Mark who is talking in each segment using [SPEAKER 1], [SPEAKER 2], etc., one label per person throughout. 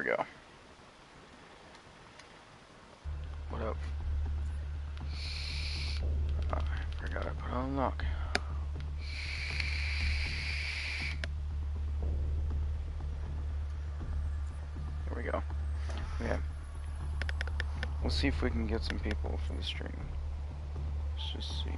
[SPEAKER 1] go. What up? Oh, I forgot I put on lock. There we go. Yeah. We'll see if we can get some people for the stream. Let's just see.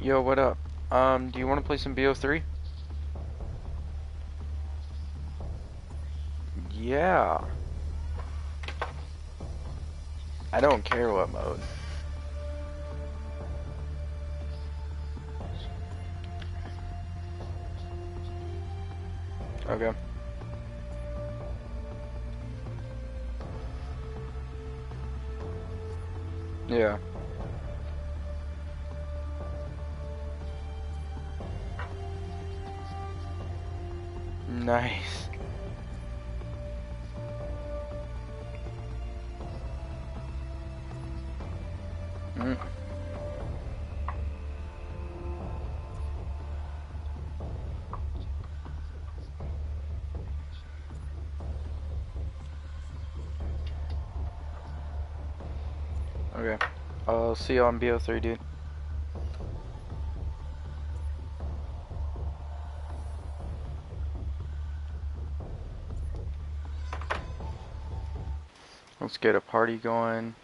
[SPEAKER 1] Yo, what up? Do you want to play some BO3? Yeah. I don't care what mode. Okay. Yeah. Nice. Okay. I'll see you on BO3, dude. Let's get a party going.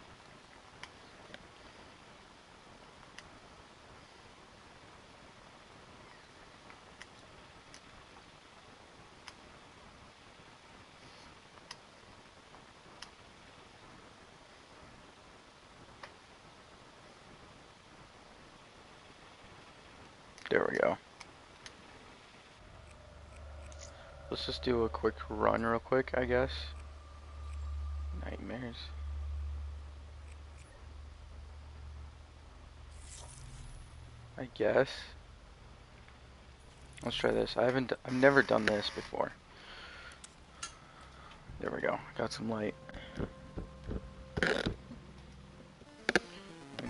[SPEAKER 1] There we go. Let's just do a quick run real quick, I guess. Nightmares. I guess. Let's try this. I've never done this before. There we go. Got some light. I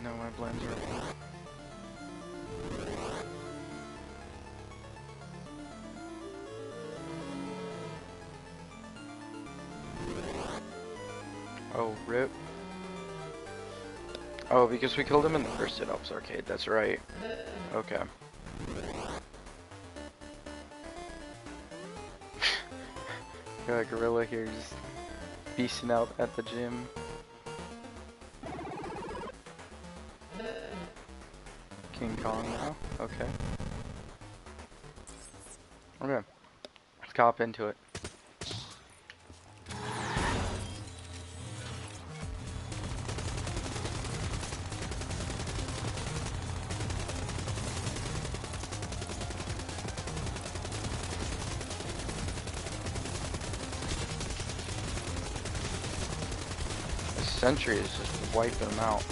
[SPEAKER 1] know my blends are full. Oh, rip. Oh, because we killed him in the first It Helps Arcade, that's right. Okay. Got a gorilla here just beasting out at the gym. King Kong now? Okay. Okay. Let's cop into it. Sentry is just wiping them out.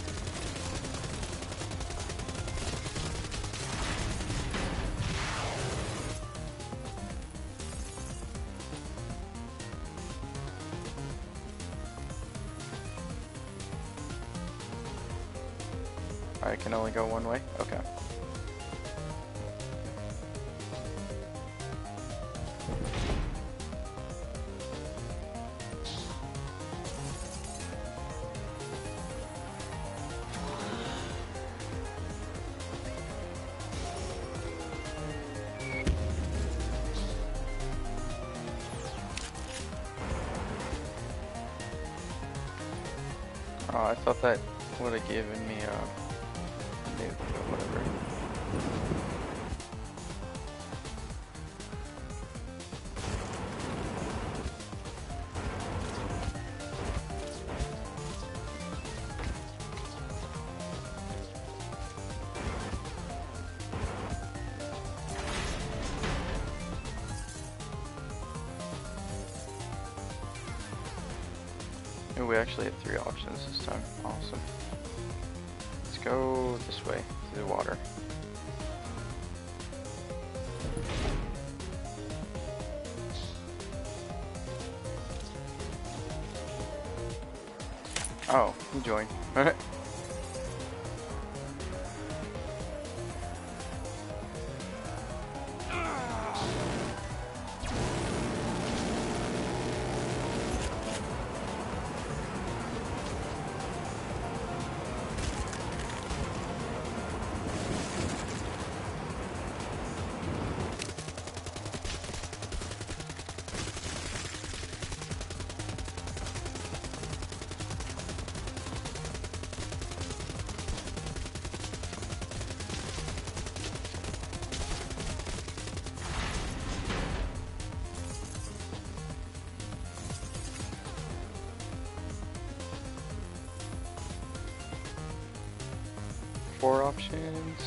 [SPEAKER 1] I can only go one way? Okay. Oh, I thought that would have given me a nuke, but whatever. Ooh, we actually have 3 options this time. Awesome. go this way, to the water. Oh, he joined. Four options.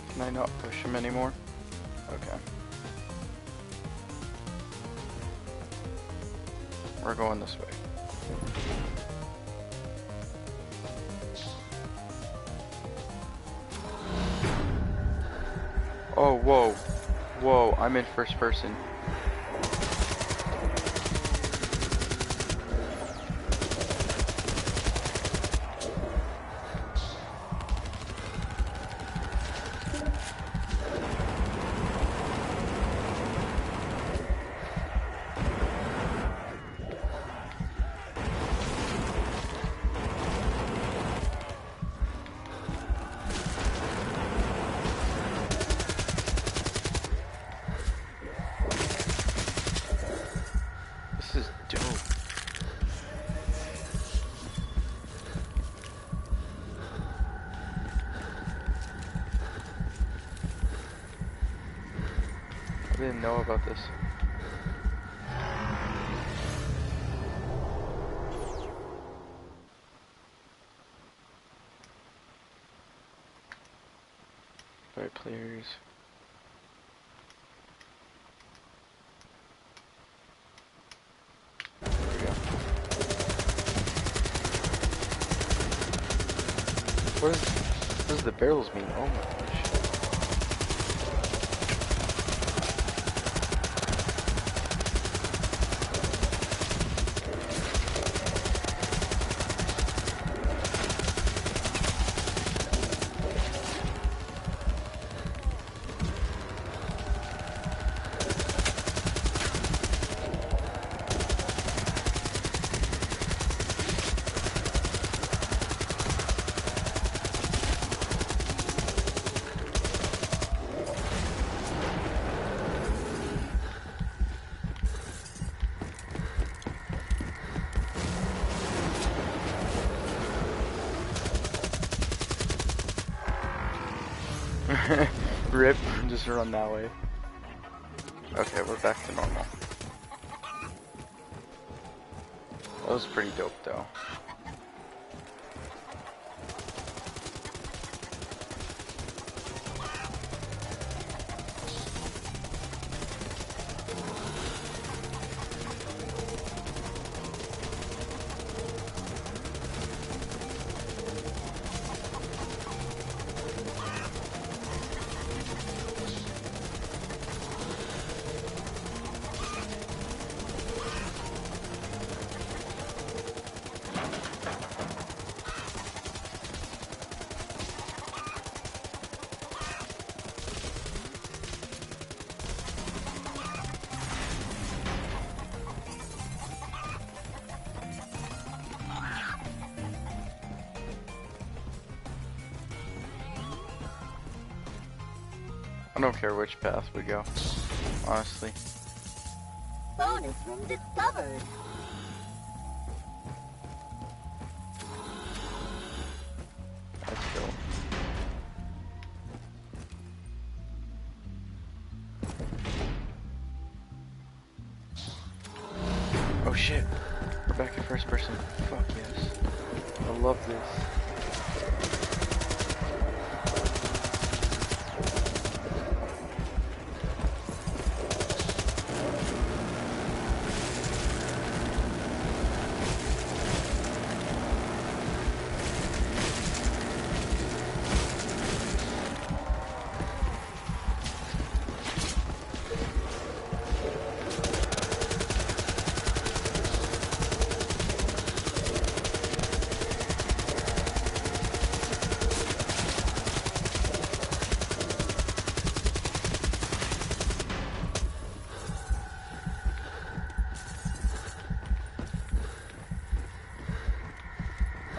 [SPEAKER 1] Can I not push him anymore? Okay. We're going this way. Oh, whoa. Whoa, I'm in first person. This is dope. I didn't know about this. Alright, players. What does the barrels mean? Oh my gosh. Rip, just run that way. Okay, we're back to normal. That was pretty dope though. I don't care which path we go, honestly.
[SPEAKER 2] Bonus room discovered.
[SPEAKER 1] Let's go. Oh shit! We're back in first person. Fuck yes. I love this.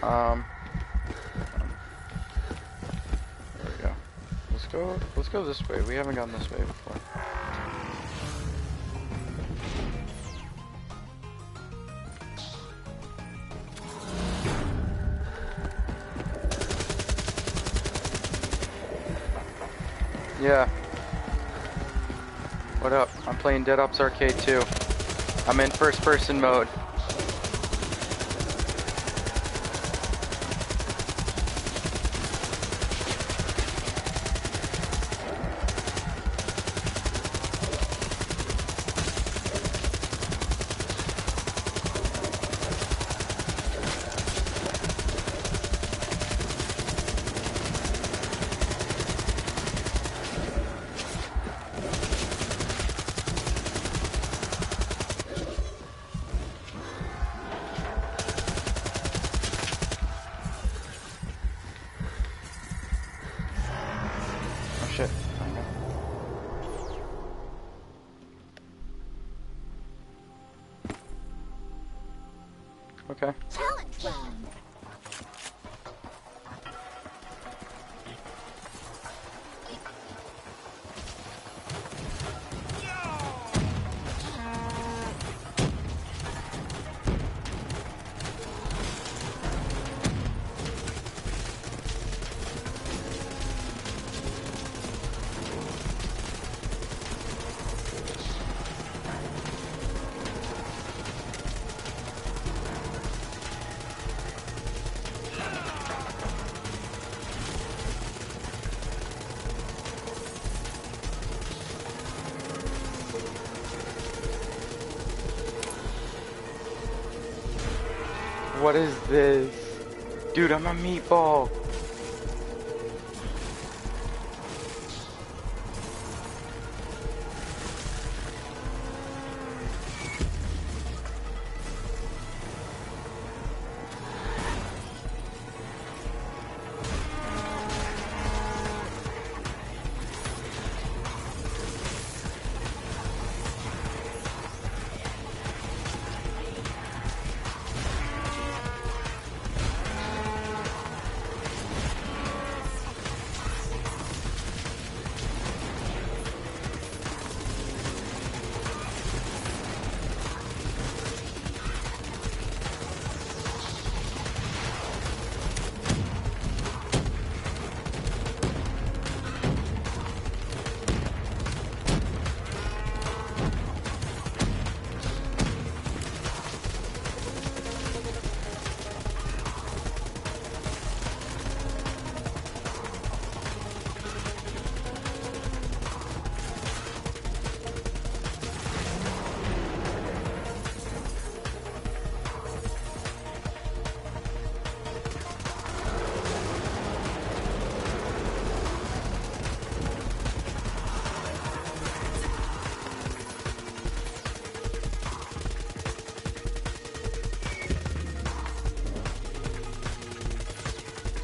[SPEAKER 1] There we go. Let's go this way. We haven't gone this way before. Yeah. What up? I'm playing Dead Ops Arcade 2. I'm in first person mode. Shit. Okay.
[SPEAKER 2] Challenge round.
[SPEAKER 1] What is this? Dude, I'm a meatball.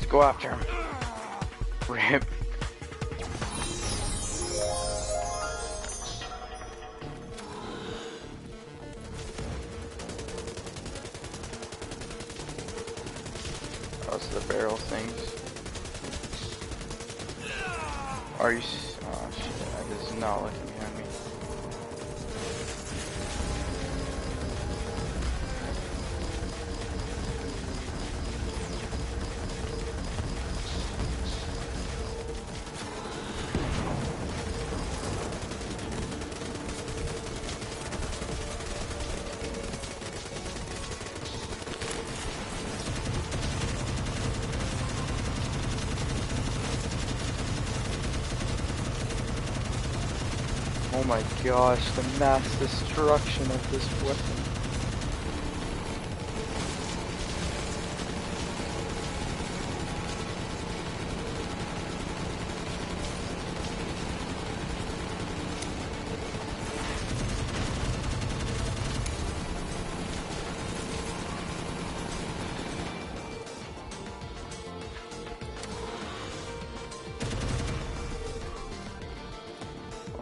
[SPEAKER 1] Go after him. Rip. Those are the barrel things. Are you? Oh shit! That is not looking behind me. Oh my gosh, the mass destruction of this weapon.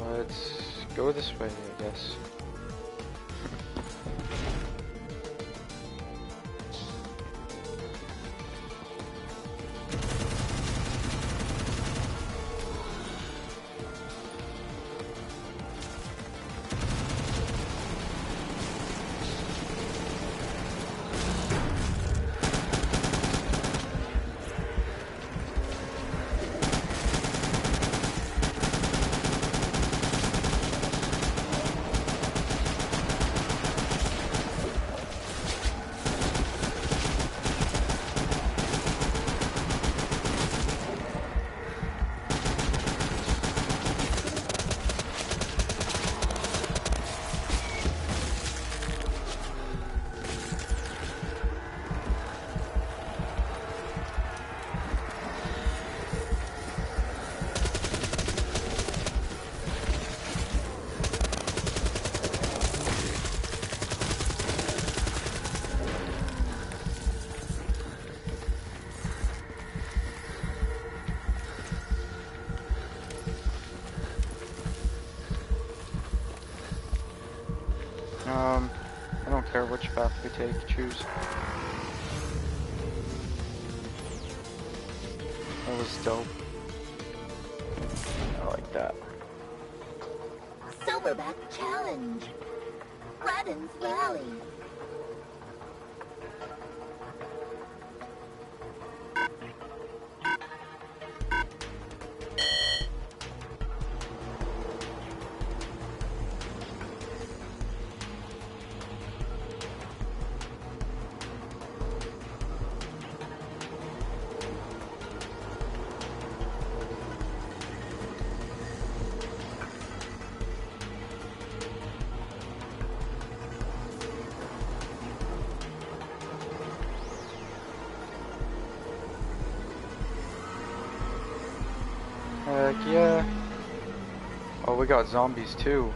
[SPEAKER 1] Let's go this way, I guess. I don't care which path we take, choose. That was dope. I like that.
[SPEAKER 2] Silverback Challenge. Radden's Valley.
[SPEAKER 1] Heck yeah. Oh, we got zombies too.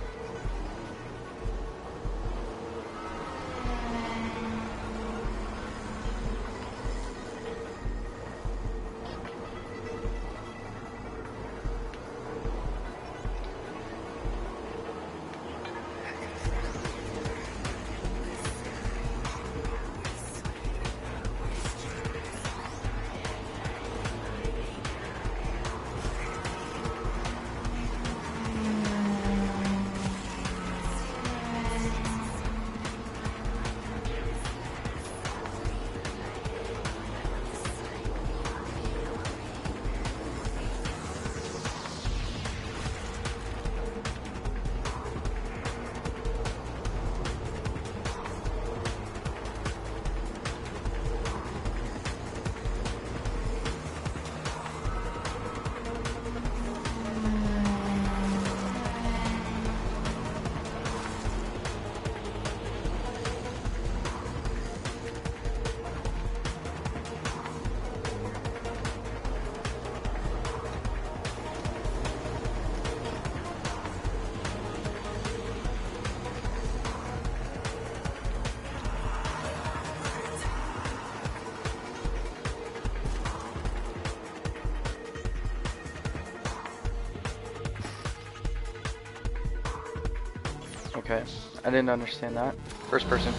[SPEAKER 1] Okay, I didn't understand that. First person.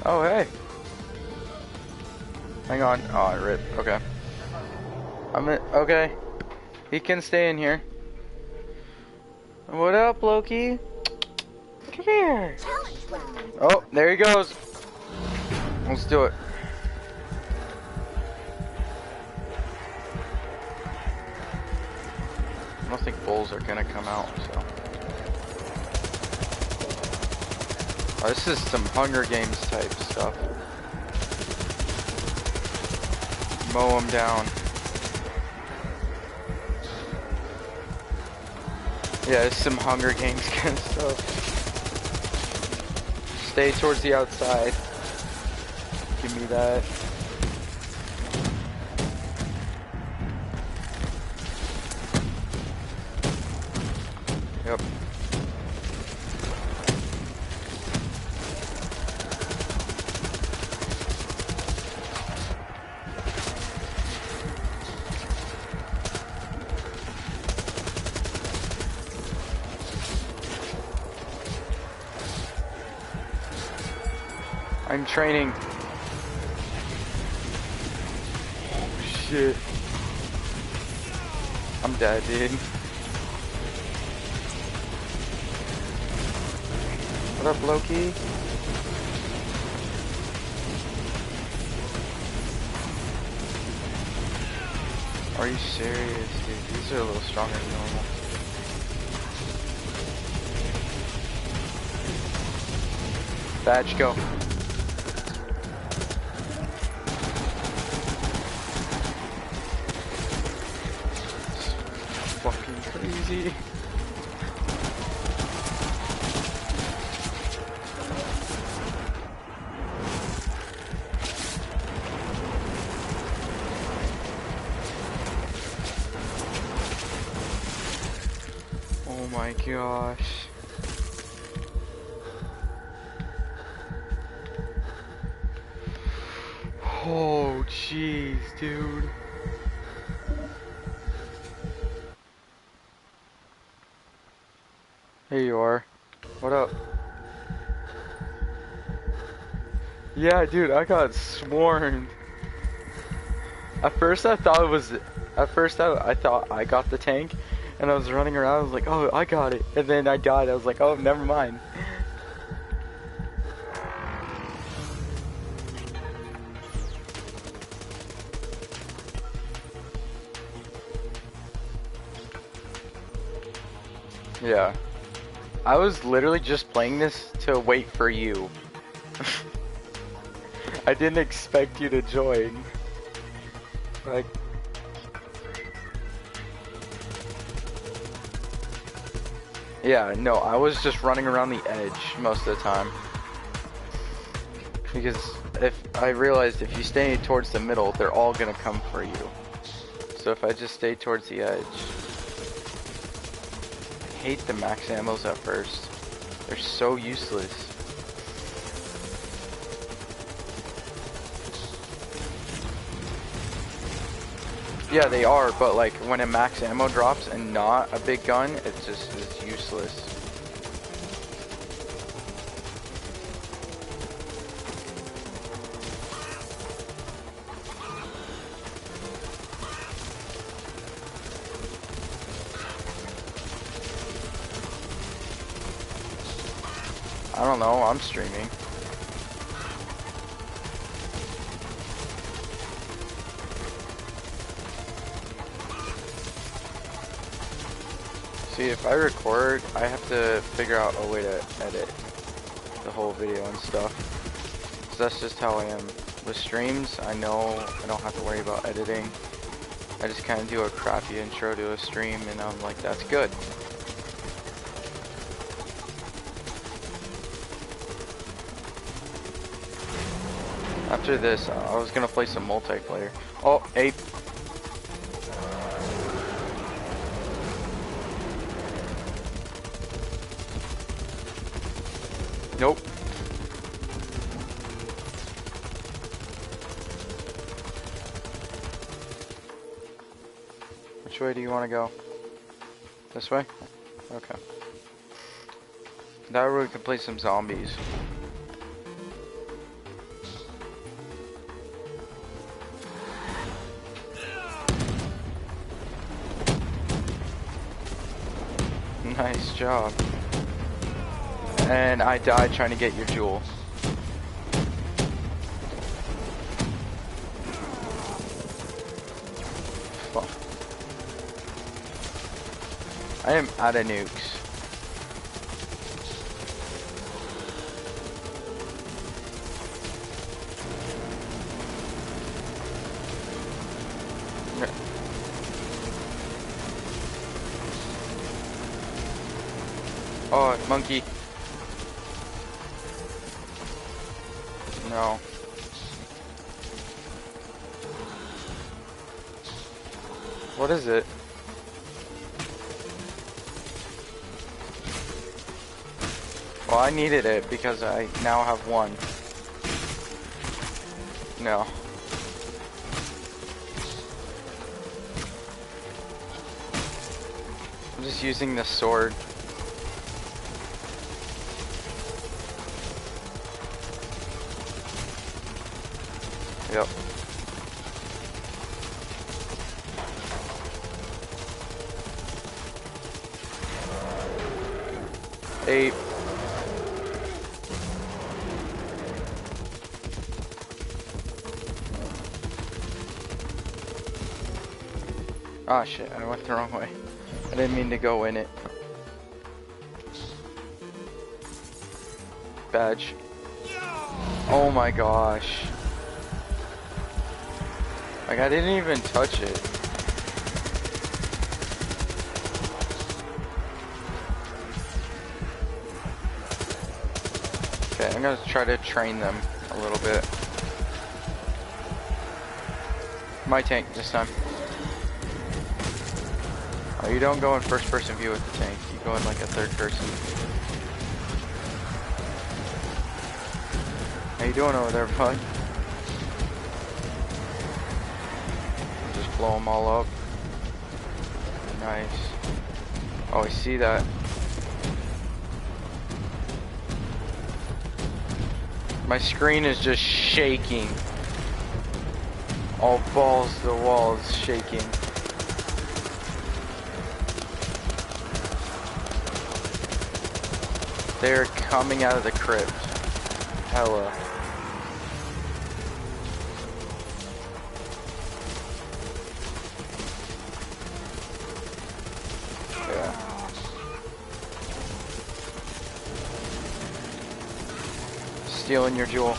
[SPEAKER 1] Oh, hey. Hang on. Oh, rip. Okay. Okay. He can stay in here. What up, Loki? Come here. Oh, there he goes. Let's do it. I don't think bulls are gonna come out, so. Oh, this is some Hunger Games type stuff. Mow them down. Yeah, it's some Hunger Games kind of stuff. Stay towards the outside. Give me that. Yep. I'm training. Oh, shit. dead, dude. What up, Loki? Are you serious, dude? These are a little stronger than normal. Badge, go. It's fucking crazy. Oh my gosh. Oh jeez, dude. Here you are. What up? Yeah, dude, I got swarmed. At first I thought I got the tank, and I was running around, I was like, oh, I got it. And then I died, I was like, oh, never mind. Yeah. I was literally just playing this to wait for you. I didn't expect you to join. Like... Yeah, no, I was just running around the edge most of the time. Because I realized if you stay towards the middle, they're all gonna come for you. So if I just stay towards the edge... I hate the max ammos at first. They're so useless. Yeah, they are, but like when a max ammo drops and not a big gun, it just is useless. I don't know, I'm streaming. See, if I record, I have to figure out a way to edit the whole video and stuff. 'Cause that's just how I am. With streams, I know I don't have to worry about editing. I just kind of do a crappy intro to a stream and I'm like, that's good. After this, I was gonna play some multiplayer. Oh, ape. Nope. Which way do you want to go? This way? Okay. That way we can play some zombies. Nice job. And I died trying to get your jewel. Fuck. I am out of nukes. Oh, monkey. No. What is it? Well, I needed it because I now have one. No. I'm just using the sword. Yep. 8. Ah shit, I went the wrong way. I didn't mean to go in it. Badge. Oh my gosh. Like I didn't even touch it. Okay, I'm gonna try to train them a little bit. My tank this time. Oh, you don't go in first person view with the tank, you go in like a third person. How you doing over there, bud? Just blow them all up. Nice. Oh, I see that. My screen is just shaking. All balls to the walls shaking. They're coming out of the crypt. Hella. Yeah. Stealing your jewel.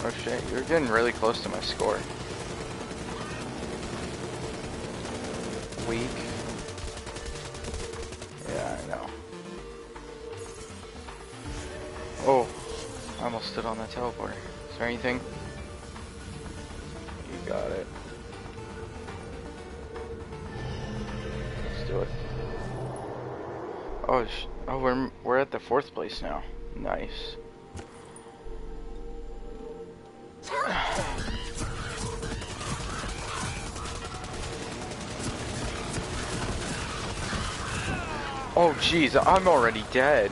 [SPEAKER 1] Oh shit, you're getting really close to my score. Weak. Yeah, I know. Oh, I almost stood on that teleporter. Is there anything? You got it. Let's do it. Oh, we're at the 4th place now. Nice. Oh jeez, I'm already dead.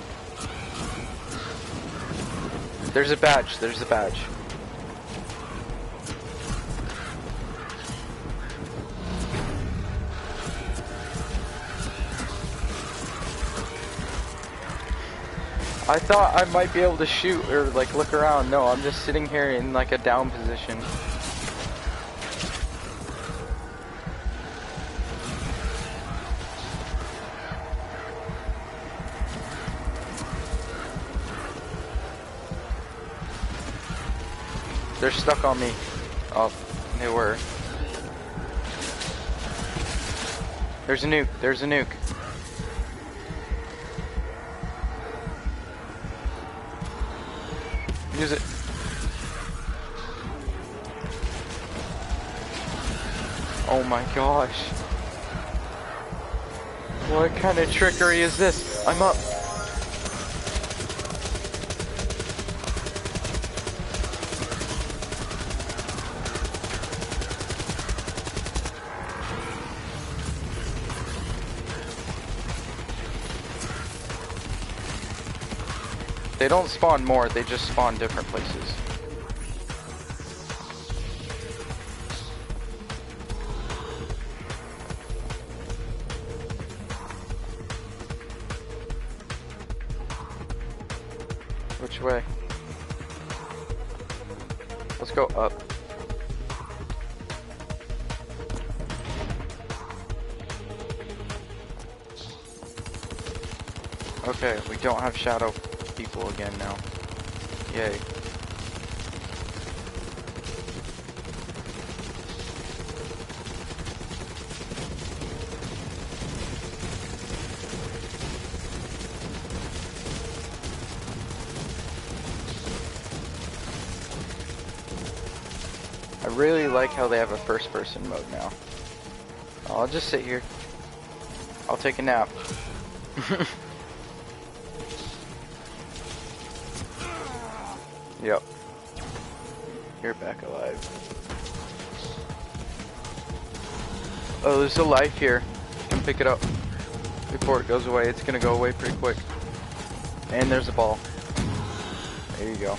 [SPEAKER 1] There's a badge, there's a badge. I thought I might be able to shoot or like look around. No, I'm just sitting here in like a down position. They're stuck on me. Oh, they were. There's a nuke, there's a nuke. Use it. Oh my gosh. What kind of trickery is this? I'm up. They don't spawn more, they just spawn different places. Which way? Let's go up. Okay, we don't have shadow people again now. Yay. I really like how they have a first person mode now. I'll just sit here. I'll take a nap. Yep. You're back alive. Oh, there's a life here. Come pick it up before it goes away. It's gonna go away pretty quick. And there's a ball. There you go.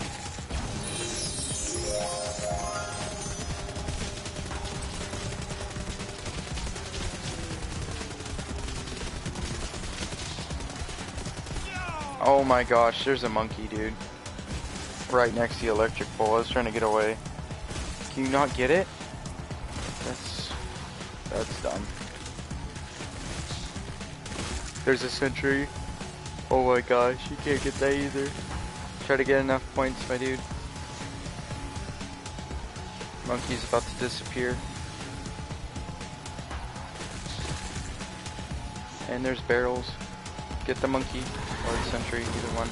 [SPEAKER 1] Oh my gosh, there's a monkey, dude. Right next to the electric pole. I was trying to get away. Can you not get it? That's dumb. There's a sentry. Oh my gosh, you can't get that either. Try to get enough points, my dude. Monkey's about to disappear. And there's barrels. Get the monkey or the sentry, either one.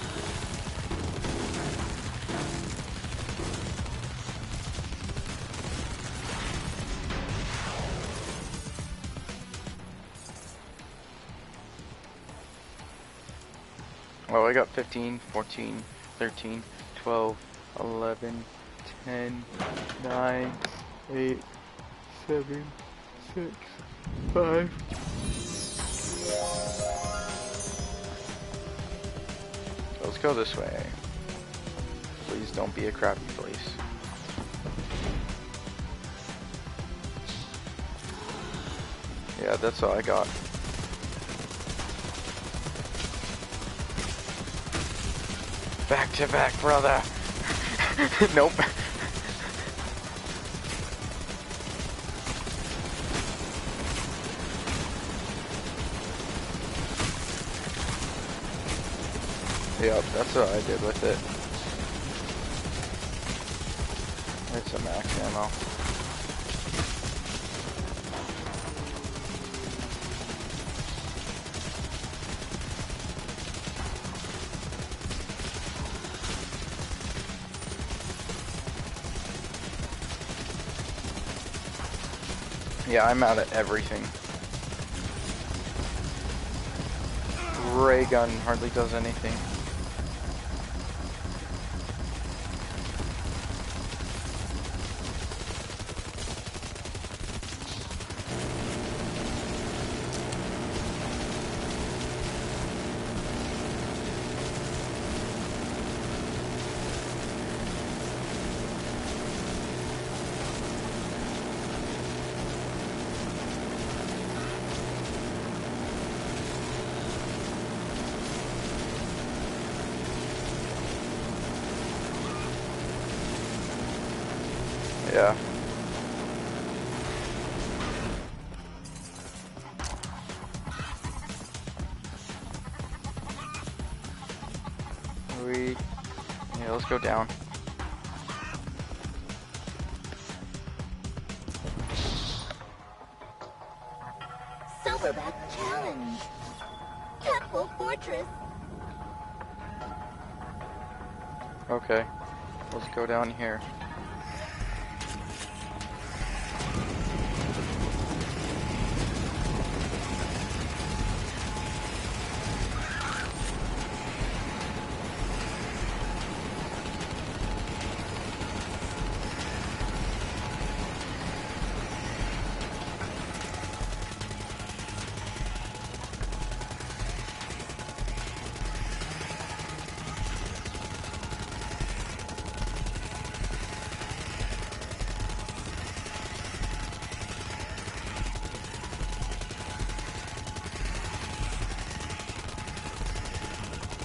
[SPEAKER 1] Oh, I got 15, 14, 13, 12, 11, 10, 9, 8, 7, 6, 5. Let's go this way. Please don't be a crappy place. Yeah, that's all I got. Back to back, brother. Nope. Yep, that's what I did with it. It's a max ammo. Yeah, I'm out of everything. Ray gun hardly does anything. Yeah. Yeah, let's go down.
[SPEAKER 2] Silverback challenge. Temple Fortress.
[SPEAKER 1] Okay. Let's go down here.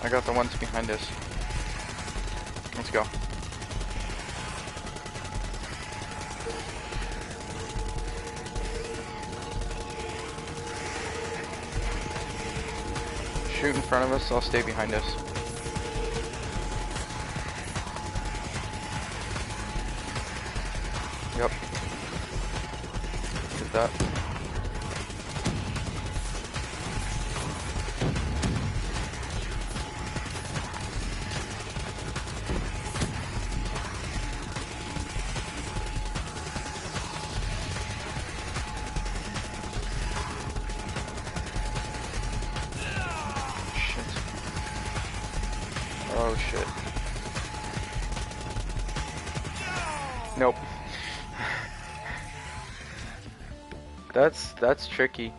[SPEAKER 1] I got the ones behind us. Let's go. Shoot in front of us, I'll stay behind us. Yep. Get that. Oh shit. Nope. That's tricky.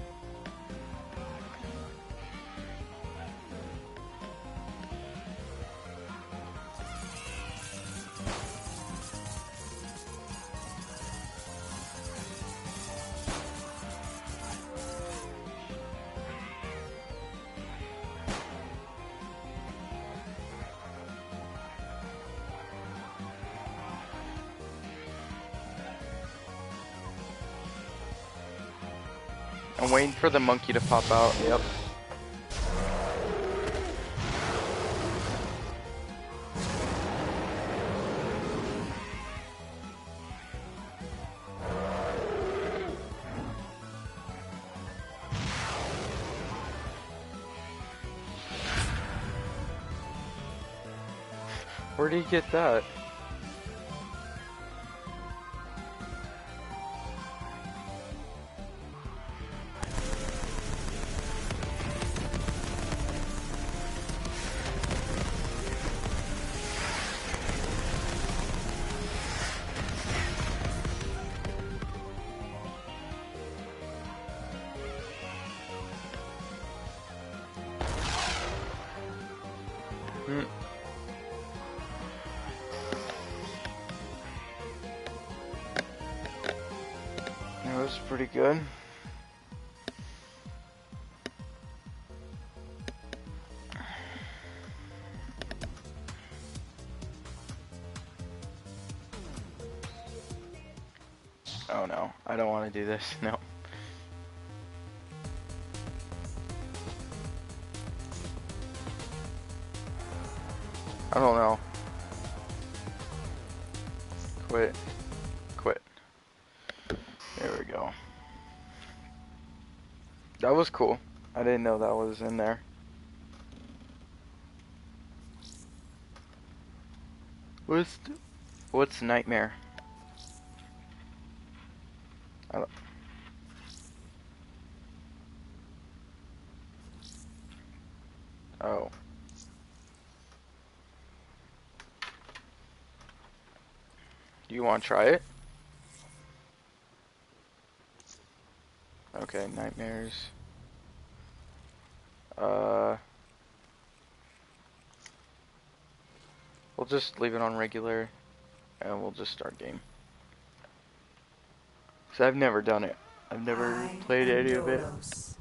[SPEAKER 1] I'm waiting for the monkey to pop out. Yep. Where did he get that? That was pretty good. Oh no, I don't want to do this. No. I don't know. Quit. Quit. There we go. That was cool. I didn't know that was in there. What's nightmare? I don't. Oh. Do you want to try it? Okay, nightmares. We'll just leave it on regular, and we'll just start game. Cause I've never done it. I've never played any of it.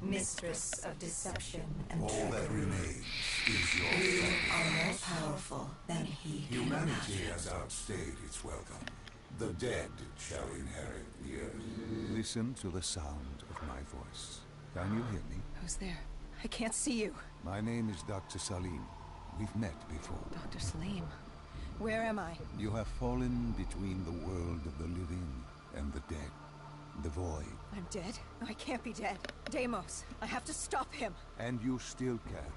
[SPEAKER 3] Mistress of deception and
[SPEAKER 4] All that remains is your
[SPEAKER 3] you
[SPEAKER 4] sacrifice.
[SPEAKER 3] are more powerful than he can
[SPEAKER 4] Humanity
[SPEAKER 3] imagine.
[SPEAKER 4] has outstayed its welcome. The dead shall inherit the earth. Listen to the sound of my voice. Can you hear me?
[SPEAKER 3] Who's there? I can't see you.
[SPEAKER 4] My name is Dr. Salim. We've met before.
[SPEAKER 3] Dr. Salim. Where am I?
[SPEAKER 4] You have fallen between the world of the living and the dead. The void.
[SPEAKER 3] I'm dead? No, I can't be dead. Deimos, I have to stop him.
[SPEAKER 4] And you still can.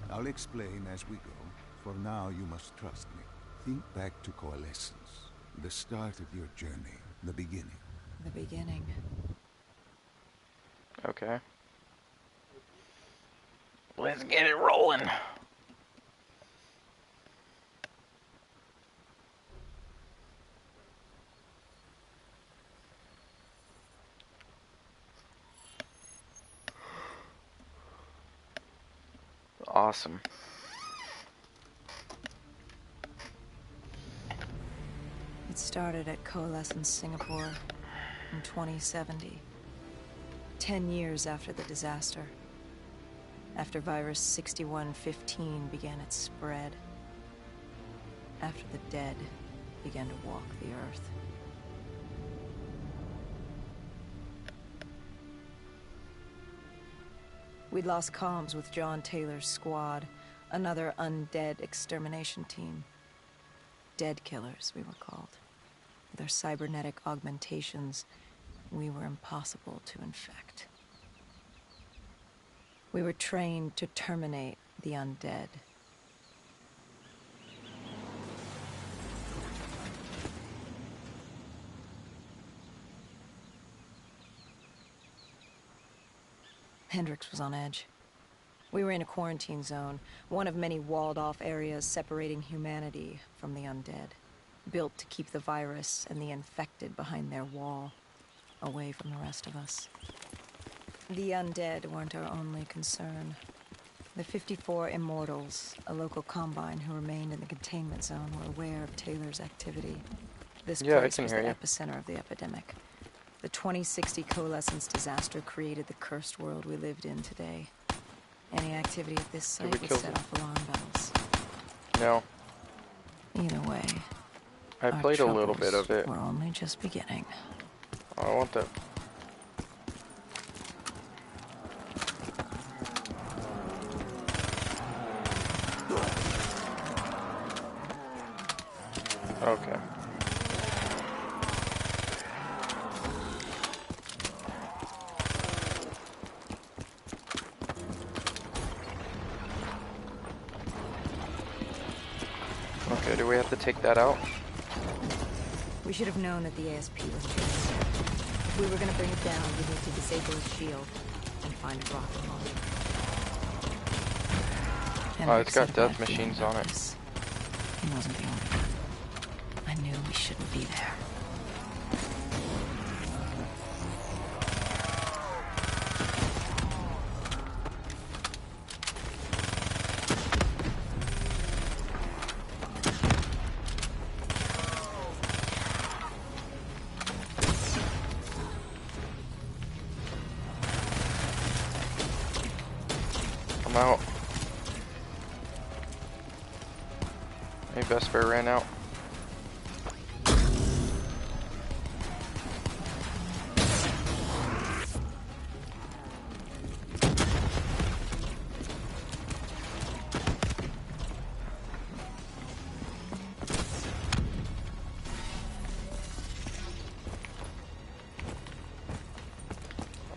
[SPEAKER 4] I'll explain as we go. For now, you must trust me. Think back to Coalescence. The start of your journey. The beginning.
[SPEAKER 3] The beginning.
[SPEAKER 1] Okay. Let's get it rolling. Awesome.
[SPEAKER 3] It started at Coalescence Singapore in 2070. 10 years after the disaster. After virus 6115 began its spread. After the dead began to walk the earth. We'd lost comms with John Taylor's squad, another undead extermination team. Dead killers, we were called. With our cybernetic augmentations, we were impossible to infect. We were trained to terminate the undead. Hendrix was on edge. We were in a quarantine zone, one of many walled-off areas separating humanity from the undead, built to keep the virus and the infected behind their wall, away from the rest of us. The undead weren't our only concern. The 54 Immortals, a local combine who remained in the containment zone, were aware of Taylor's activity. This place was the epicenter of the epidemic. The 2060 Coalescence disaster created the cursed world we lived in today. Any activity at this site would set off alarm bells.
[SPEAKER 1] No.
[SPEAKER 3] Either way,
[SPEAKER 1] I played a little bit of it.
[SPEAKER 3] We're only just beginning.
[SPEAKER 1] I want that. Okay, do we have to take that out?
[SPEAKER 3] We should have known that the ASP was this. If we were gonna bring it down, we need to disable its shield and find a rocket launcher.
[SPEAKER 1] Oh, it's got
[SPEAKER 3] Hendricks
[SPEAKER 1] death
[SPEAKER 3] had a bad
[SPEAKER 1] machines
[SPEAKER 3] feeling
[SPEAKER 1] on
[SPEAKER 3] about
[SPEAKER 1] it.
[SPEAKER 3] this. He wasn't the only one. I knew we shouldn't be there.
[SPEAKER 1] I'm out. Hey, Vesper ran out.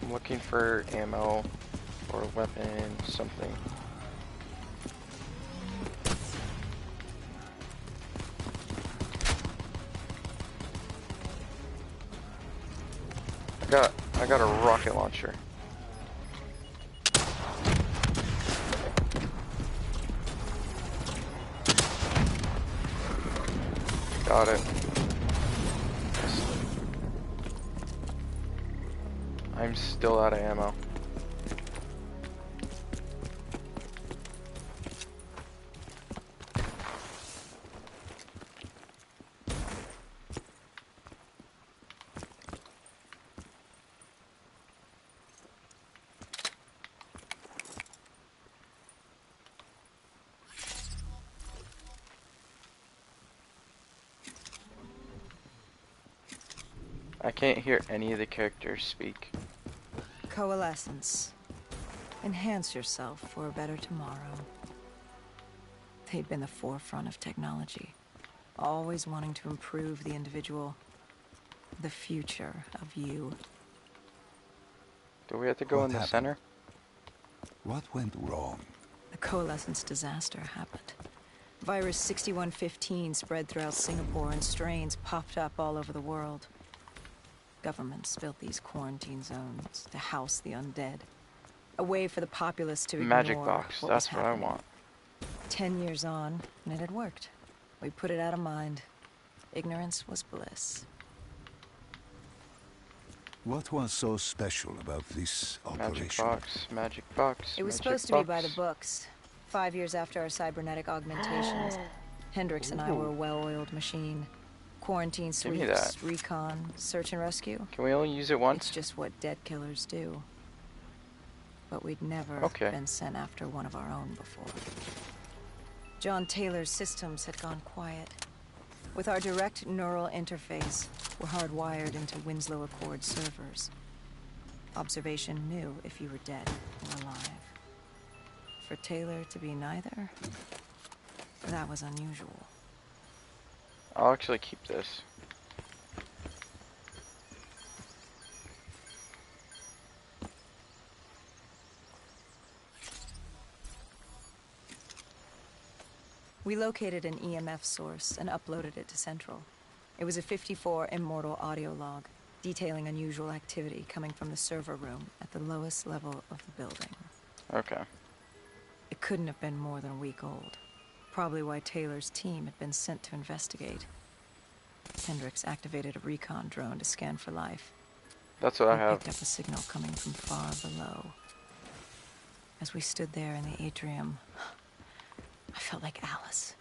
[SPEAKER 1] I'm looking for ammo or weapon, something. I got a rocket launcher. Got it. I'm still out of ammo. I can't hear any of the characters speak.
[SPEAKER 3] Coalescence. Enhance yourself for a better tomorrow. They'd been the forefront of technology, always wanting to improve the individual, the future of you.
[SPEAKER 1] Do we have to go
[SPEAKER 4] What
[SPEAKER 1] in the
[SPEAKER 4] happened?
[SPEAKER 1] center?
[SPEAKER 4] What went wrong?
[SPEAKER 3] The Coalescence disaster happened. Virus 6115 spread throughout Singapore and strains popped up all over the world. Governments built these quarantine zones to house the undead. A way for the populace to ignore
[SPEAKER 1] Magic box.
[SPEAKER 3] what was
[SPEAKER 1] That's what I
[SPEAKER 3] happening.
[SPEAKER 1] want.
[SPEAKER 3] 10 years on, and it had worked. We put it out of mind. Ignorance was bliss.
[SPEAKER 4] What was so special about this
[SPEAKER 1] Magic
[SPEAKER 4] operation?
[SPEAKER 1] box. Magic box.
[SPEAKER 3] It was
[SPEAKER 1] magic
[SPEAKER 3] supposed to be by the
[SPEAKER 1] box.
[SPEAKER 3] books. 5 years after our cybernetic augmentations, Hendricks and I were a well-oiled machine. Quarantine
[SPEAKER 1] Give me
[SPEAKER 3] sweeps, recon, search and rescue.
[SPEAKER 1] Can we only use it
[SPEAKER 3] It's
[SPEAKER 1] once?
[SPEAKER 3] just what dead killers do. But we'd never
[SPEAKER 1] Okay.
[SPEAKER 3] been sent after one of our own before. John Taylor's systems had gone quiet. With our direct neural interface, we're hardwired into Winslow Accord servers. Observation knew if you were dead or alive. For Taylor to be neither, that was unusual.
[SPEAKER 1] I'll actually keep this.
[SPEAKER 3] We located an EMF source and uploaded it to Central. It was a 54 immortal audio log, detailing unusual activity coming from the server room at the lowest level of the building.
[SPEAKER 1] Okay.
[SPEAKER 3] It couldn't have been more than a week old. Probably why Taylor's team had been sent to investigate. Hendricks activated a recon drone to scan for life.
[SPEAKER 1] That's what I
[SPEAKER 3] We
[SPEAKER 1] have.
[SPEAKER 3] picked up a signal coming from far below. As we stood there in the atrium, I felt like Alice.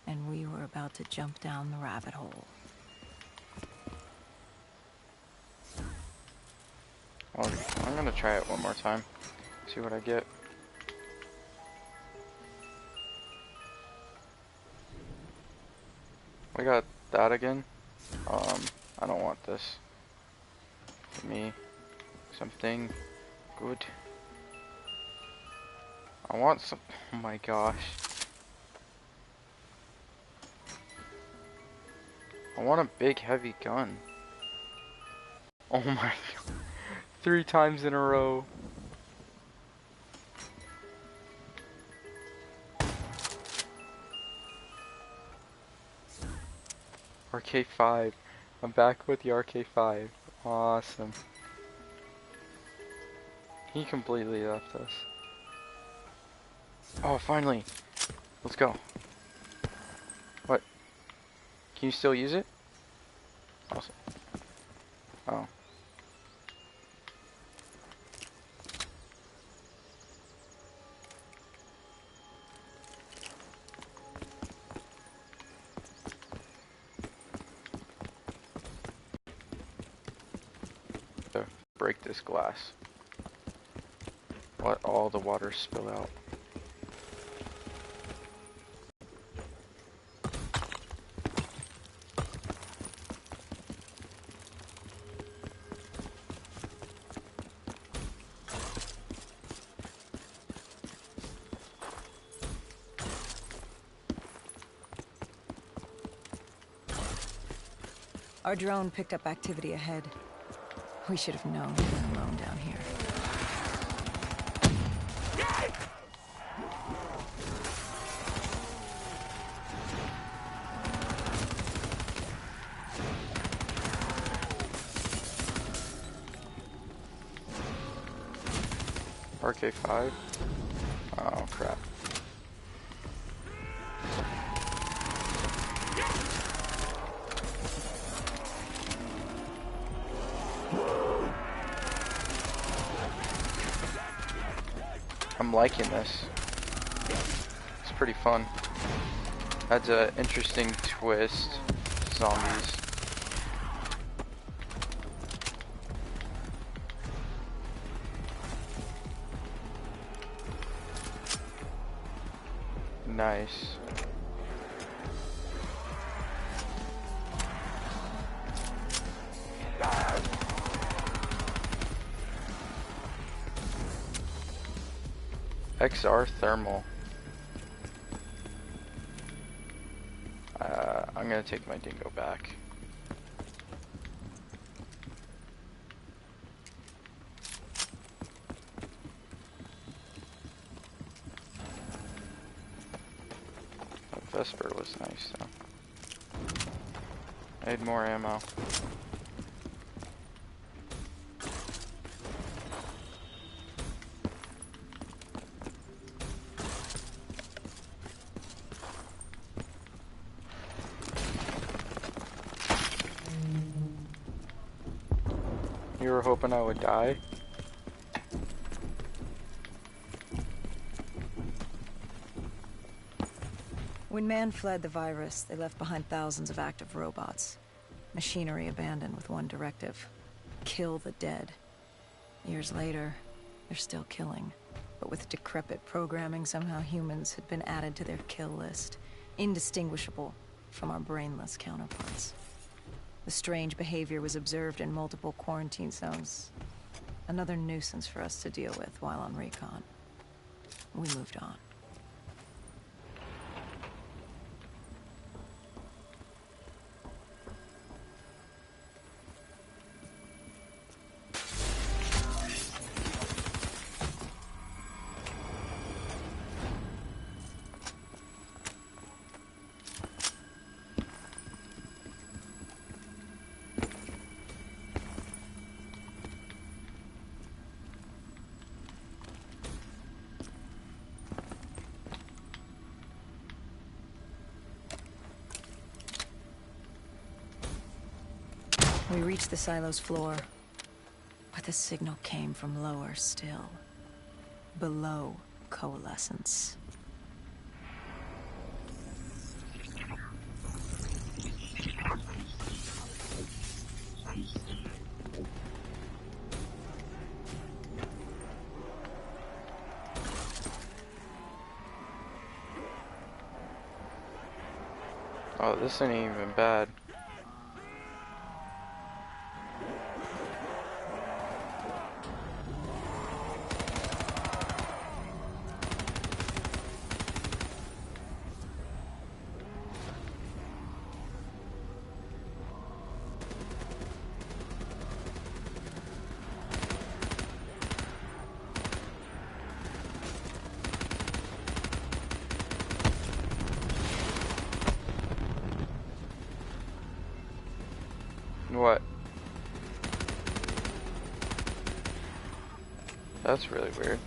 [SPEAKER 3] And we were about to jump down the rabbit hole.
[SPEAKER 1] Well, I'm gonna try it one more time. See what I get. We got that again. I don't want this. Give me something good. I want some. Oh my gosh. I want a big heavy gun. Oh my god. 3 times in a row. RK5. I'm back with the RK5. Awesome. He completely left us. Oh, finally. Let's go. What? Can you still use it? Awesome. Oh. To break this glass. Let all the water spill out.
[SPEAKER 3] Our drone picked up activity ahead. We should have known we were alone down here.
[SPEAKER 1] RK5? Oh crap. I'm liking this. It's pretty fun. Adds an interesting twist. Zombies. Nice. XR thermal. I'm gonna take my dingo back. That Vesper was nice though. I need more ammo. You were hoping I would die?
[SPEAKER 3] When man fled the virus, they left behind thousands of active robots. Machinery abandoned with one directive: kill the dead. Years later, they're still killing. But with decrepit programming, somehow humans had been added to their kill list, indistinguishable from our brainless counterparts. The strange behavior was observed in multiple quarantine zones. Another nuisance for us to deal with while on recon. We moved on. We reached the silo's floor, but the signal came from lower still. Below coalescence.
[SPEAKER 1] Oh, this ain't even bad. What? That's really weird.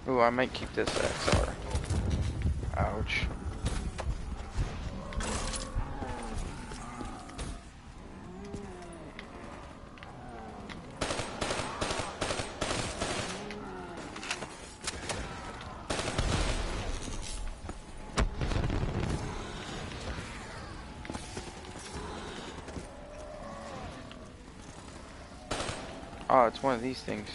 [SPEAKER 1] Ooh, I might keep this XR. Ouch. Oh, it's one of these things.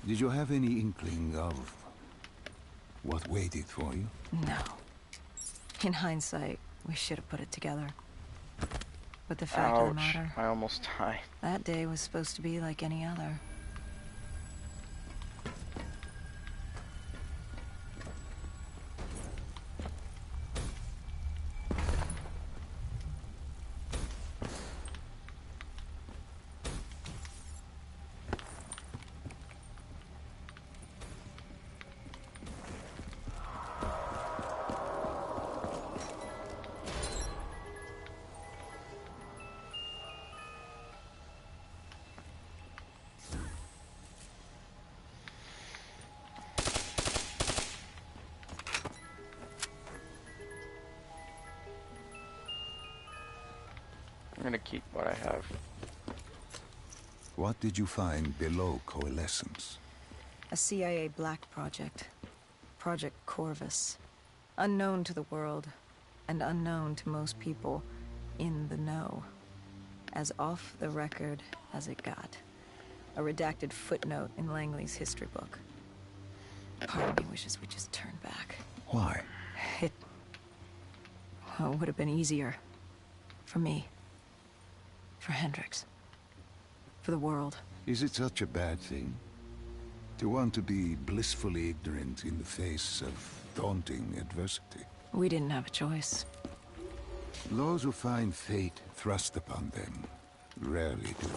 [SPEAKER 4] Did you have any inkling of what waited for you?
[SPEAKER 3] No. In hindsight, we should have put it together. But the fact of the matter,
[SPEAKER 1] I almost died.
[SPEAKER 3] that day was supposed to be like any other.
[SPEAKER 1] I'm gonna keep what I have.
[SPEAKER 4] What did you find below Coalescence?
[SPEAKER 3] A CIA black project. Project Corvus. Unknown to the world, and unknown to most people in the know. As off the record as it got. A redacted footnote in Langley's history book. Part of me wishes we just turned back.
[SPEAKER 4] Why?
[SPEAKER 3] It would have been easier. For me. For Hendricks. For the world.
[SPEAKER 4] Is it such a bad thing? To want to be blissfully ignorant in the face of daunting adversity?
[SPEAKER 3] We didn't have a choice.
[SPEAKER 4] Those who find fate thrust upon them rarely do.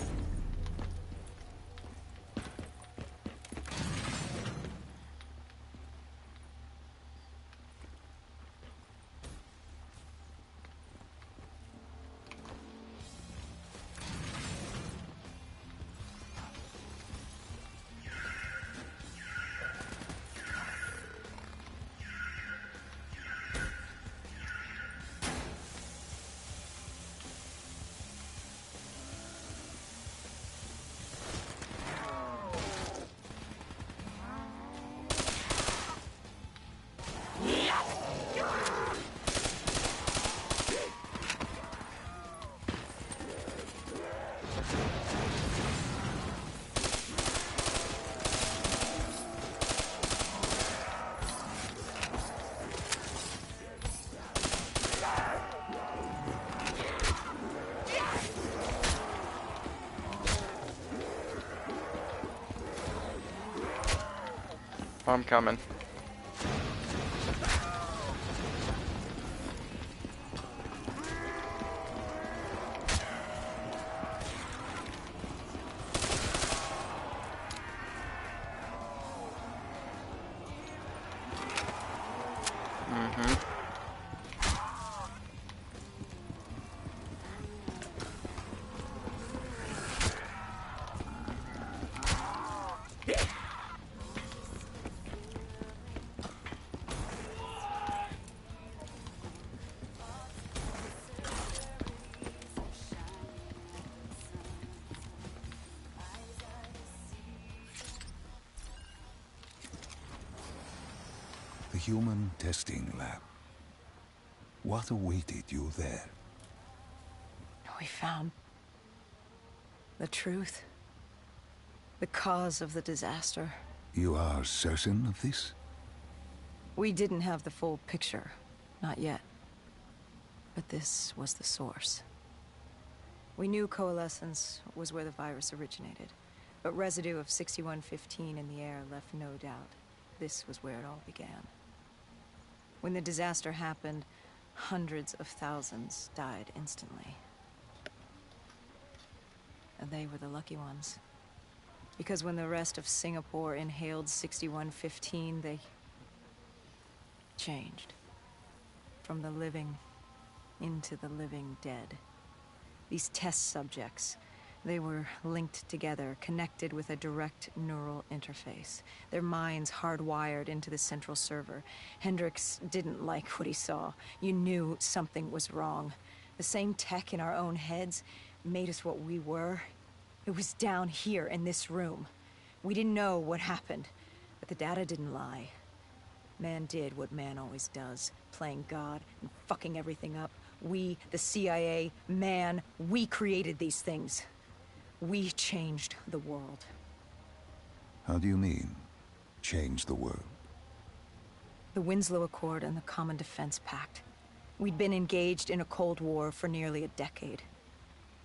[SPEAKER 1] I'm coming.
[SPEAKER 4] human testing lab. What awaited you there?
[SPEAKER 3] We found the truth. The cause of the disaster.
[SPEAKER 4] You are certain of this?
[SPEAKER 3] We didn't have the full picture. Not yet. But this was the source. We knew coalescence was where the virus originated, but residue of 6115 in the air left no doubt. This was where it all began. When the disaster happened, hundreds of thousands died instantly. And they were the lucky ones. Because when the rest of Singapore inhaled 6115, they changed. From the living into the living dead. These test subjects, they were linked together, connected with a direct neural interface. Their minds hardwired into the central server. Hendricks didn't like what he saw. You knew something was wrong. The same tech in our own heads made us what we were. It was down here in this room. We didn't know what happened, but the data didn't lie. Man did what man always does, playing God and fucking everything up. We, the CIA, man, we created these things. We changed the world.
[SPEAKER 4] How do you mean, change the world?
[SPEAKER 3] The Winslow Accord and the Common Defense Pact. We'd been engaged in a Cold War for nearly a decade.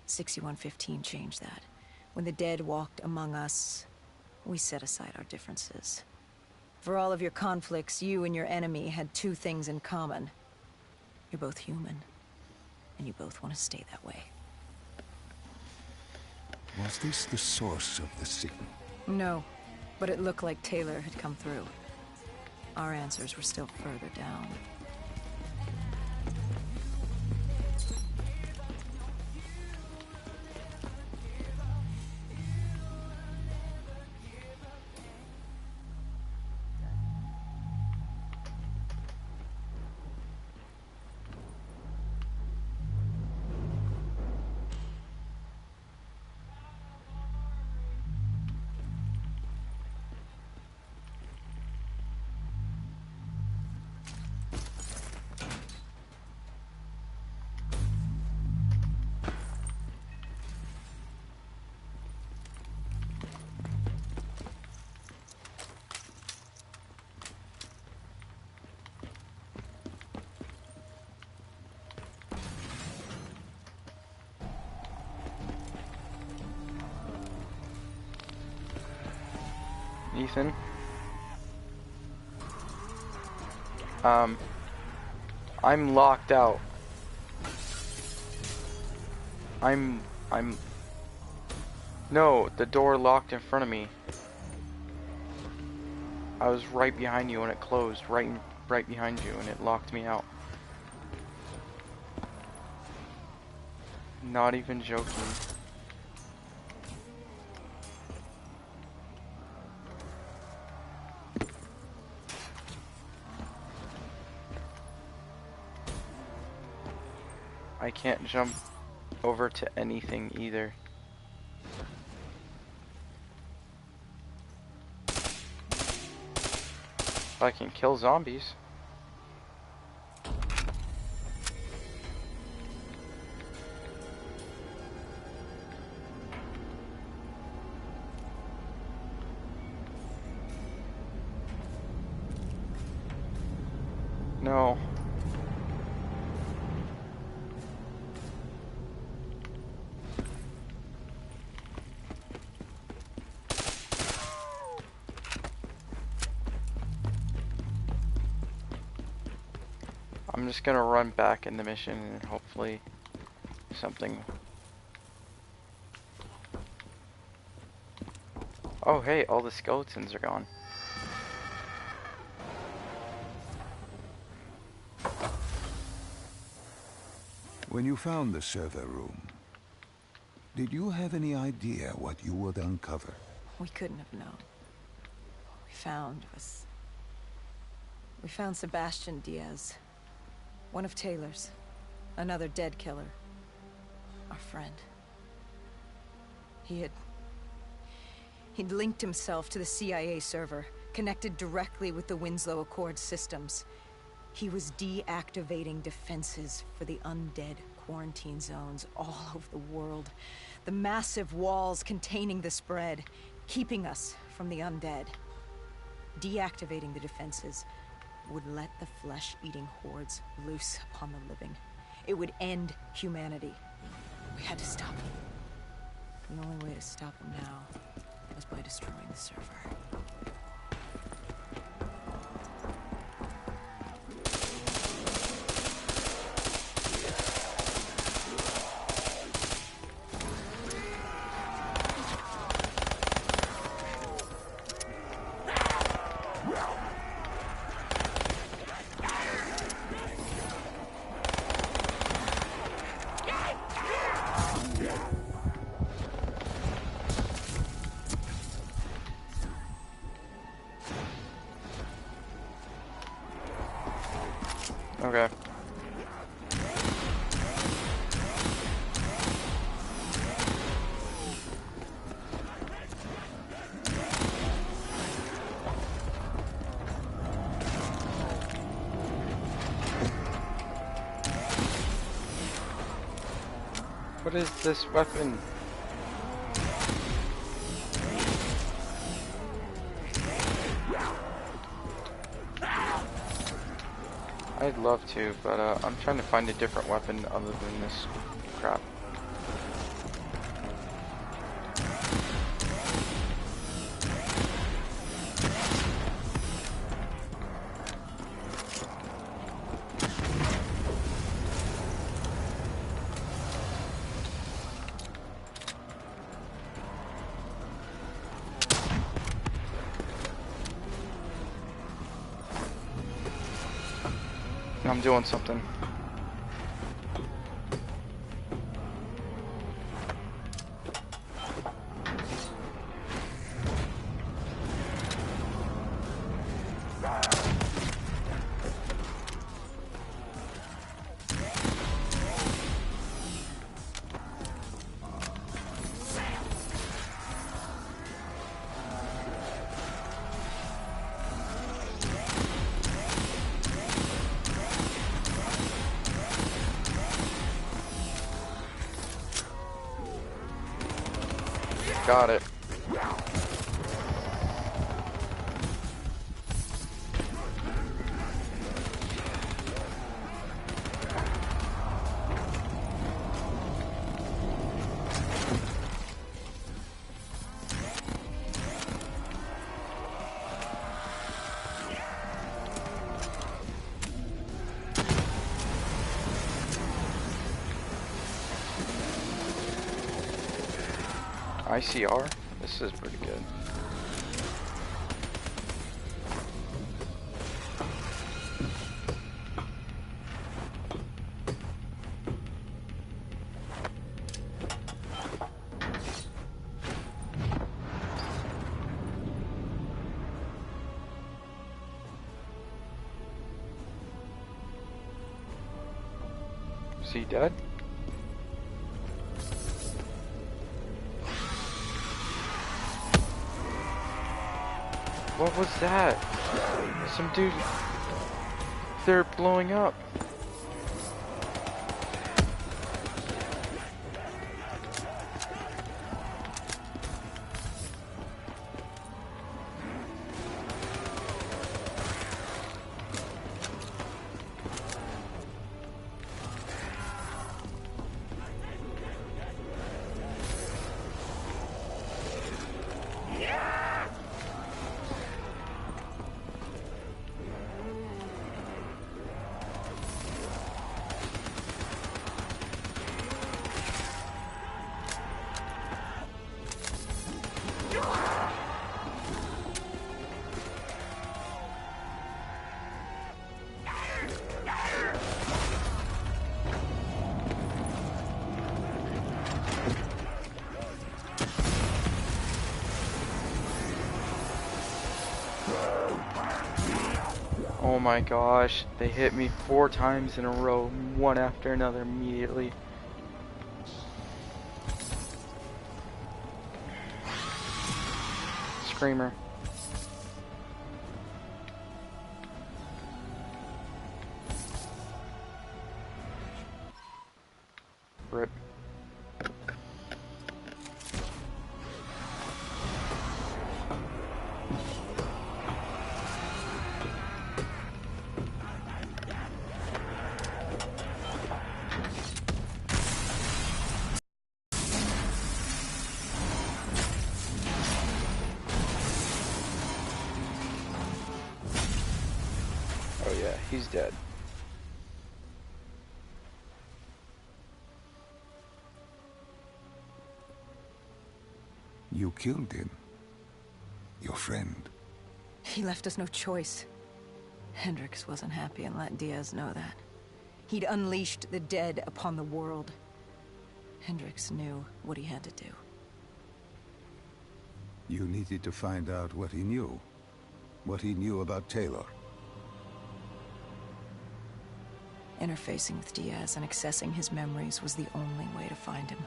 [SPEAKER 3] 6115 changed that. When the dead walked among us, we set aside our differences. For all of your conflicts, you and your enemy had two things in common. You're both human, and you both want to stay that way.
[SPEAKER 4] Was this the source of the signal?
[SPEAKER 3] No, but it looked like Taylor had come through. Our answers were still further down.
[SPEAKER 1] Ethan. I'm locked out. No, the door locked in front of me. I was right behind you when it closed, right behind you, and it locked me out. Not even joking. I can't jump over to anything either. I can kill zombies. No. I'm just gonna run back in the mission and hopefully something. Oh hey, all the skeletons are gone.
[SPEAKER 4] When you found the server room, did you have any idea what you would uncover?
[SPEAKER 3] We couldn't have known. We found Sebastian Diaz. One of Taylor's. Another dead killer. Our friend. He'd linked himself to the CIA server, connected directly with the Winslow Accord systems. He was deactivating defenses for the undead quarantine zones all over the world. The massive walls containing the spread, keeping us from the undead. Deactivating the defenses would let the flesh-eating hordes loose upon the living. It would end humanity. We had to stop him. The only way to stop him now was by destroying the server.
[SPEAKER 1] Okay. What is this weapon? I'd love to, but I'm trying to find a different weapon other than this crap. I'm doing something. Got it. ICR? This is pretty good. Is he dead? What was that? Some dude... They're blowing up. Oh my gosh, they hit me 4 times in a row, one after another immediately. Screamer. Rip. Oh yeah, he's dead.
[SPEAKER 4] You killed him. Your friend.
[SPEAKER 3] He left us no choice. Hendricks wasn't happy and let Diaz know that. He'd unleashed the dead upon the world. Hendricks knew what he had to do.
[SPEAKER 4] You needed to find out what he knew. What he knew about Taylor.
[SPEAKER 3] Interfacing with Diaz and accessing his memories was the only way to find him.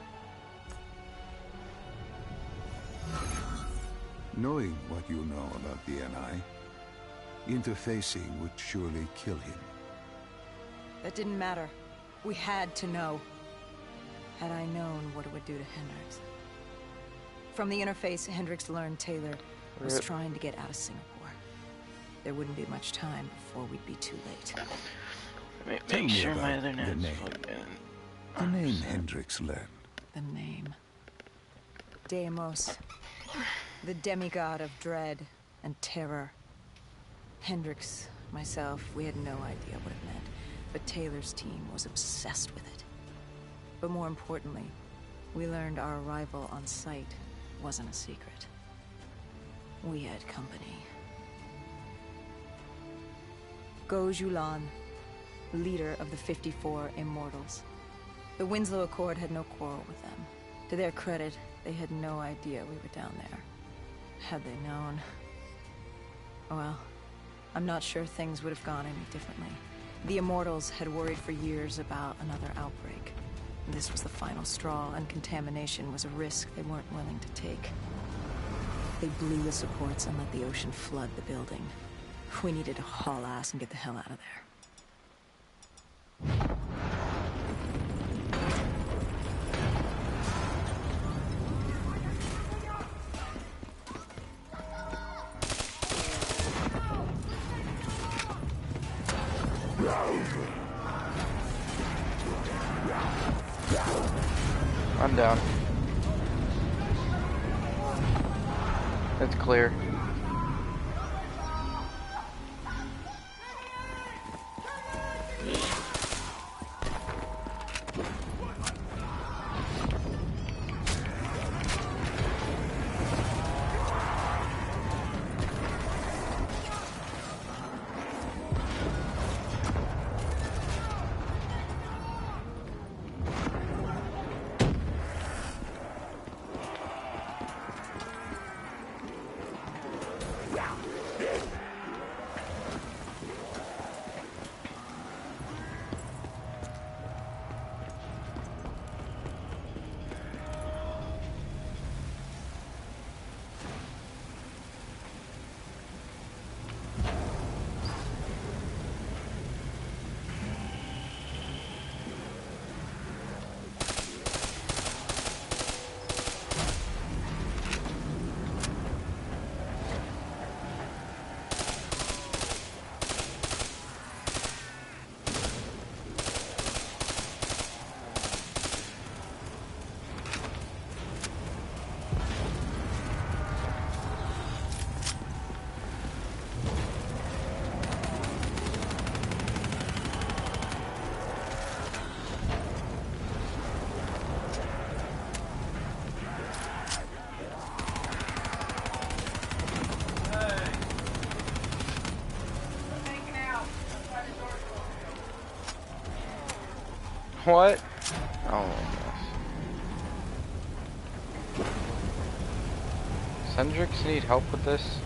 [SPEAKER 4] Knowing what you know about the NI, interfacing would surely kill him.
[SPEAKER 3] That didn't matter. We had to know. Had I known what it would do to Hendricks. From the interface, Hendricks learned Taylor was trying to get out of Singapore. There wouldn't be much time before we'd be too late.
[SPEAKER 1] Make sure my other net's plugged in.
[SPEAKER 4] The name Hendricks learned.
[SPEAKER 3] The name. Deimos. The demigod of dread and terror. Hendricks, myself, we had no idea what it meant, but Taylor's team was obsessed with it. But more importantly, we learned our arrival on site wasn't a secret. We had company. Go Julan, leader of the 54 Immortals. The Winslow Accord had no quarrel with them. To their credit, they had no idea we were down there. Had they known... Well, I'm not sure things would have gone any differently. The Immortals had worried for years about another outbreak. This was the final straw, and contamination was a risk they weren't willing to take. They blew the supports and let the ocean flood the building. We needed to haul ass and get the hell out of there.
[SPEAKER 1] I'm down. It's clear. What? Oh my gosh. Hendricks need help with this?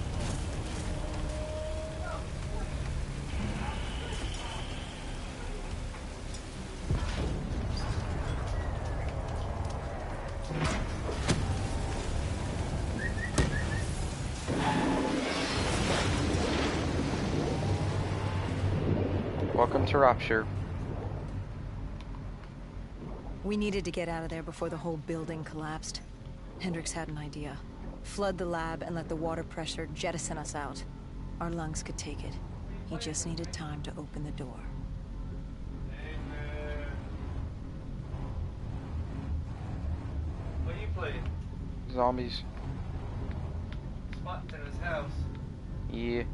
[SPEAKER 1] Welcome to Rapture.
[SPEAKER 3] We needed to get out of there before the whole building collapsed. Hendricks had an idea. Flood the lab and let the water pressure jettison us out. Our lungs could take it. He just needed time to open the door.
[SPEAKER 5] What are you playing?
[SPEAKER 1] Zombies.
[SPEAKER 5] Spot in his house.
[SPEAKER 1] Yeah.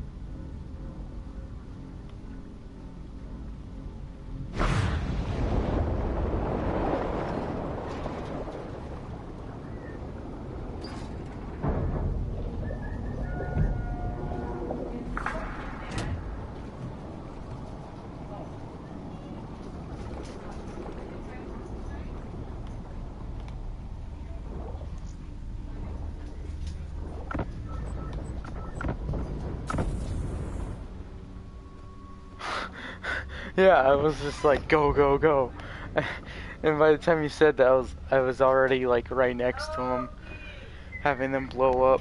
[SPEAKER 1] Yeah, I was just like, go, go, go. And by the time you said that, I was already like right next to him, having them blow up.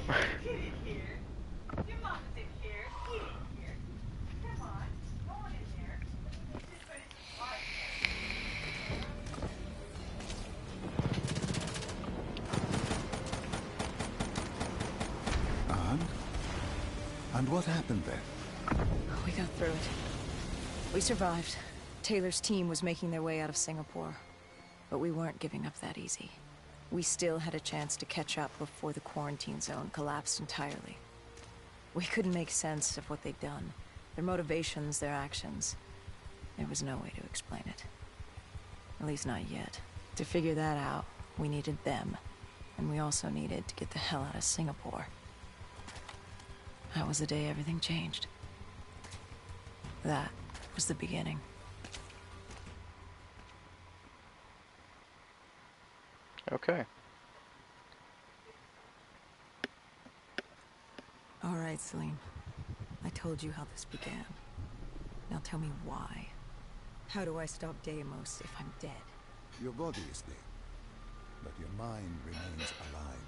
[SPEAKER 4] And what happened then?
[SPEAKER 3] We got through it. We survived. Taylor's team was making their way out of Singapore. But we weren't giving up that easy. We still had a chance to catch up before the quarantine zone collapsed entirely. We couldn't make sense of what they'd done. Their motivations, their actions. There was no way to explain it. At least not yet. To figure that out, we needed them. And we also needed to get the hell out of Singapore. That was the day everything changed. That was the beginning.
[SPEAKER 1] Okay.
[SPEAKER 3] All right, Celine. I told you how this began. Now tell me why. How do I stop Deimos if I'm dead?
[SPEAKER 4] Your body is dead, but your mind remains alive.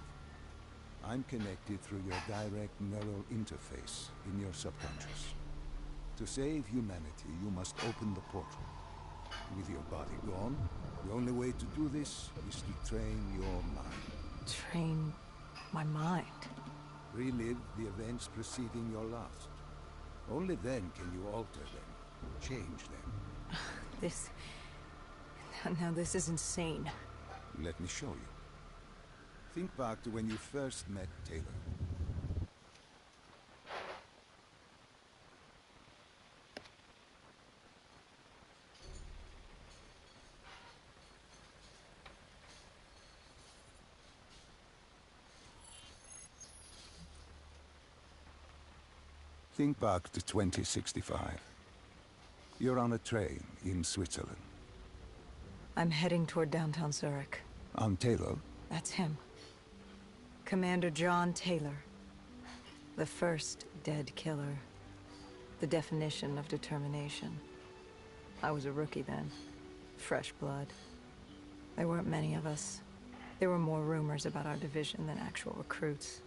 [SPEAKER 4] I'm connected through your direct neural interface in your subconscious. To save humanity, you must open the portal. With your body gone, the only way to do this is to train your mind.
[SPEAKER 3] Train my mind?
[SPEAKER 4] Relive the events preceding your last. Only then can you alter them, change them.
[SPEAKER 3] This... Now this is insane.
[SPEAKER 4] Let me show you. Think back to when you first met Taylor. Think back to 2065. You're on a train in Switzerland.
[SPEAKER 3] I'm heading toward downtown Zurich.
[SPEAKER 4] On Taylor?
[SPEAKER 3] That's him. Commander John Taylor. The first dead killer. The definition of determination. I was a rookie then. Fresh blood. There weren't many of us. There were more rumors about our division than actual recruits.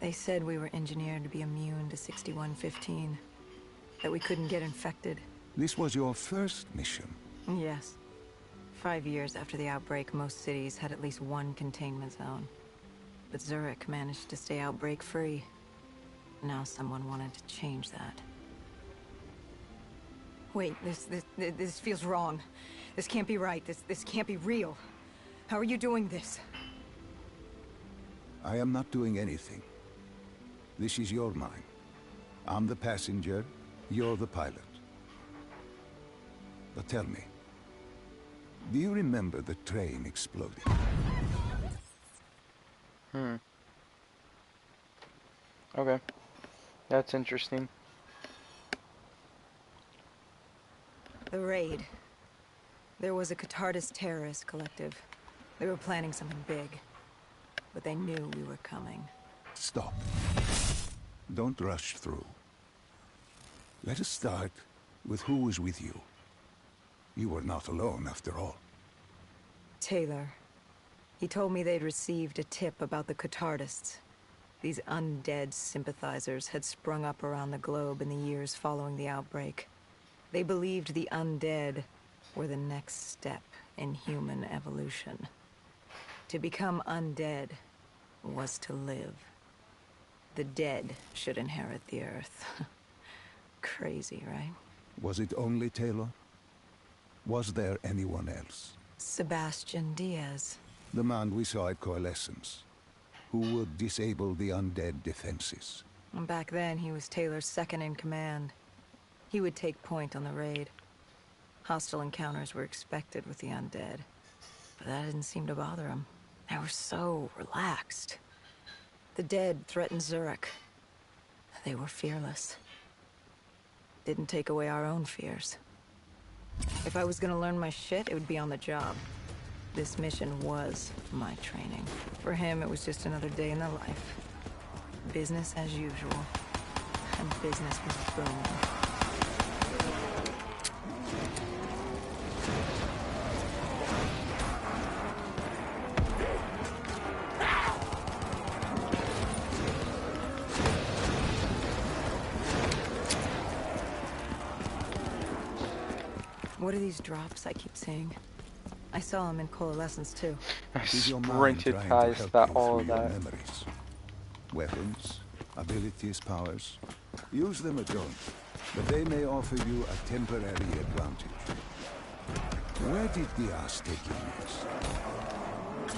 [SPEAKER 3] They said we were engineered to be immune to 6115. That we couldn't get infected.
[SPEAKER 4] This was your first mission?
[SPEAKER 3] Yes. 5 years after the outbreak, most cities had at least one containment zone. But Zurich managed to stay outbreak-free. Now someone wanted to change that. Wait, this feels wrong. This can't be right. This can't be real. How are you doing this?
[SPEAKER 4] I am not doing anything. This is your mine. I'm the passenger, you're the pilot. But tell me, do you remember the train exploding?
[SPEAKER 1] Okay. That's interesting.
[SPEAKER 3] The raid. There was a Catardist terrorist collective. They were planning something big. But they knew we were coming.
[SPEAKER 4] Stop. Don't rush through. Let us start with who was with you. You were not alone, after all.
[SPEAKER 3] Taylor. He told me they'd received a tip about the Catardists. These undead sympathizers had sprung up around the globe in the years following the outbreak. They believed the undead were the next step in human evolution. To become undead was to live. The dead should inherit the earth. Crazy, right?
[SPEAKER 4] Was it only Taylor? Was there anyone else?
[SPEAKER 3] Sebastian Diaz.
[SPEAKER 4] The man we saw at Coalescence, who would disable the undead defenses.
[SPEAKER 3] Back then, he was Taylor's second in command. He would take point on the raid. Hostile encounters were expected with the undead, but that didn't seem to bother him. They were so relaxed. The dead threatened Zurich. They were fearless. Didn't take away our own fears. If I was gonna learn my shit, it would be on the job. This mission was my training. For him, it was just another day in the life. Business as usual. And business was booming. What are these drops I keep seeing? I saw them in Coalescence too.
[SPEAKER 1] I
[SPEAKER 4] Is your mind
[SPEAKER 1] sprinted
[SPEAKER 4] trying to
[SPEAKER 1] past
[SPEAKER 4] help
[SPEAKER 1] that,
[SPEAKER 4] you
[SPEAKER 1] all
[SPEAKER 4] through
[SPEAKER 1] of
[SPEAKER 4] your
[SPEAKER 1] that.
[SPEAKER 4] memories? Weapons, abilities, powers. Use them or don't, but they may offer you a temporary advantage. Where did Diaz take you next?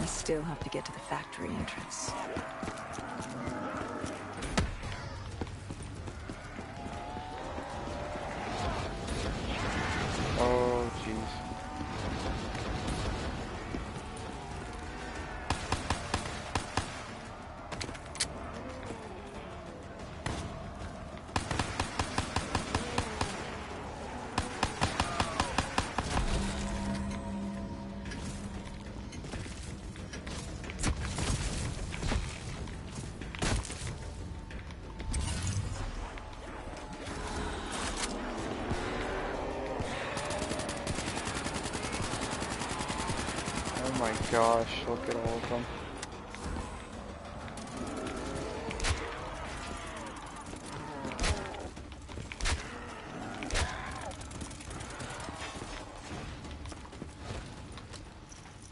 [SPEAKER 3] I still have to get to the factory entrance.
[SPEAKER 1] Oh, jeez. Oh my gosh, look at all of them.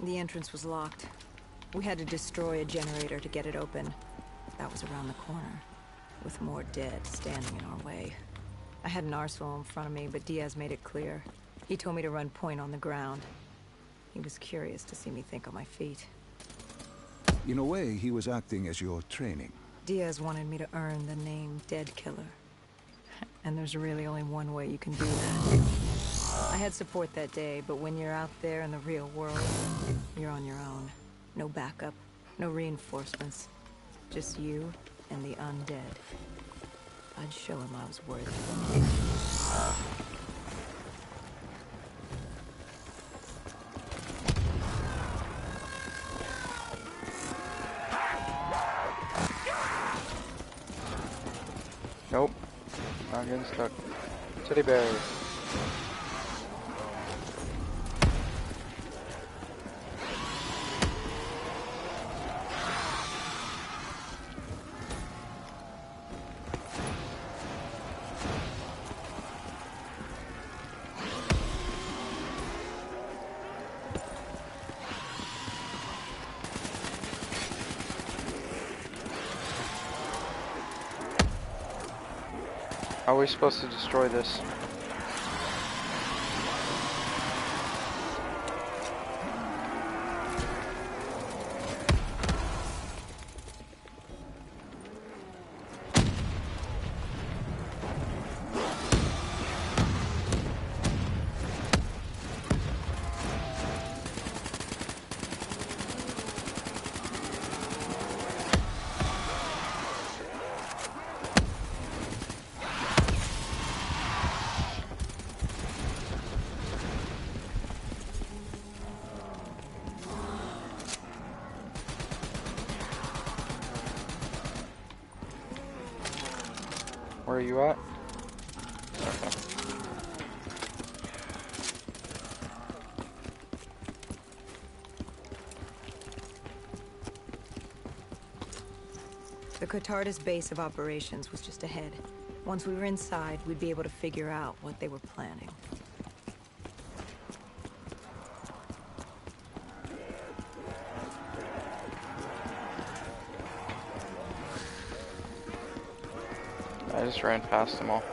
[SPEAKER 3] The entrance was locked. We had to destroy a generator to get it open. That was around the corner, with more dead standing in our way. I had an arsenal in front of me, but Diaz made it clear. He told me to run point on the ground. He was curious to see me think on my feet.
[SPEAKER 4] In a way, he was acting as your training.
[SPEAKER 3] Diaz wanted me to earn the name Dead Killer. And there's really only one way you can do that. I had support that day, but when you're out there in the real world, you're on your own. No backup, no reinforcements. Just you and the undead. I'd show him I was worthy.
[SPEAKER 1] Nope. Not getting stuck. Teddy bear. How are we supposed to destroy this? Where are you at? Okay.
[SPEAKER 3] The Cotardis base of operations was just ahead. Once we were inside, we'd be able to figure out what they were planning.
[SPEAKER 1] I just ran past them all.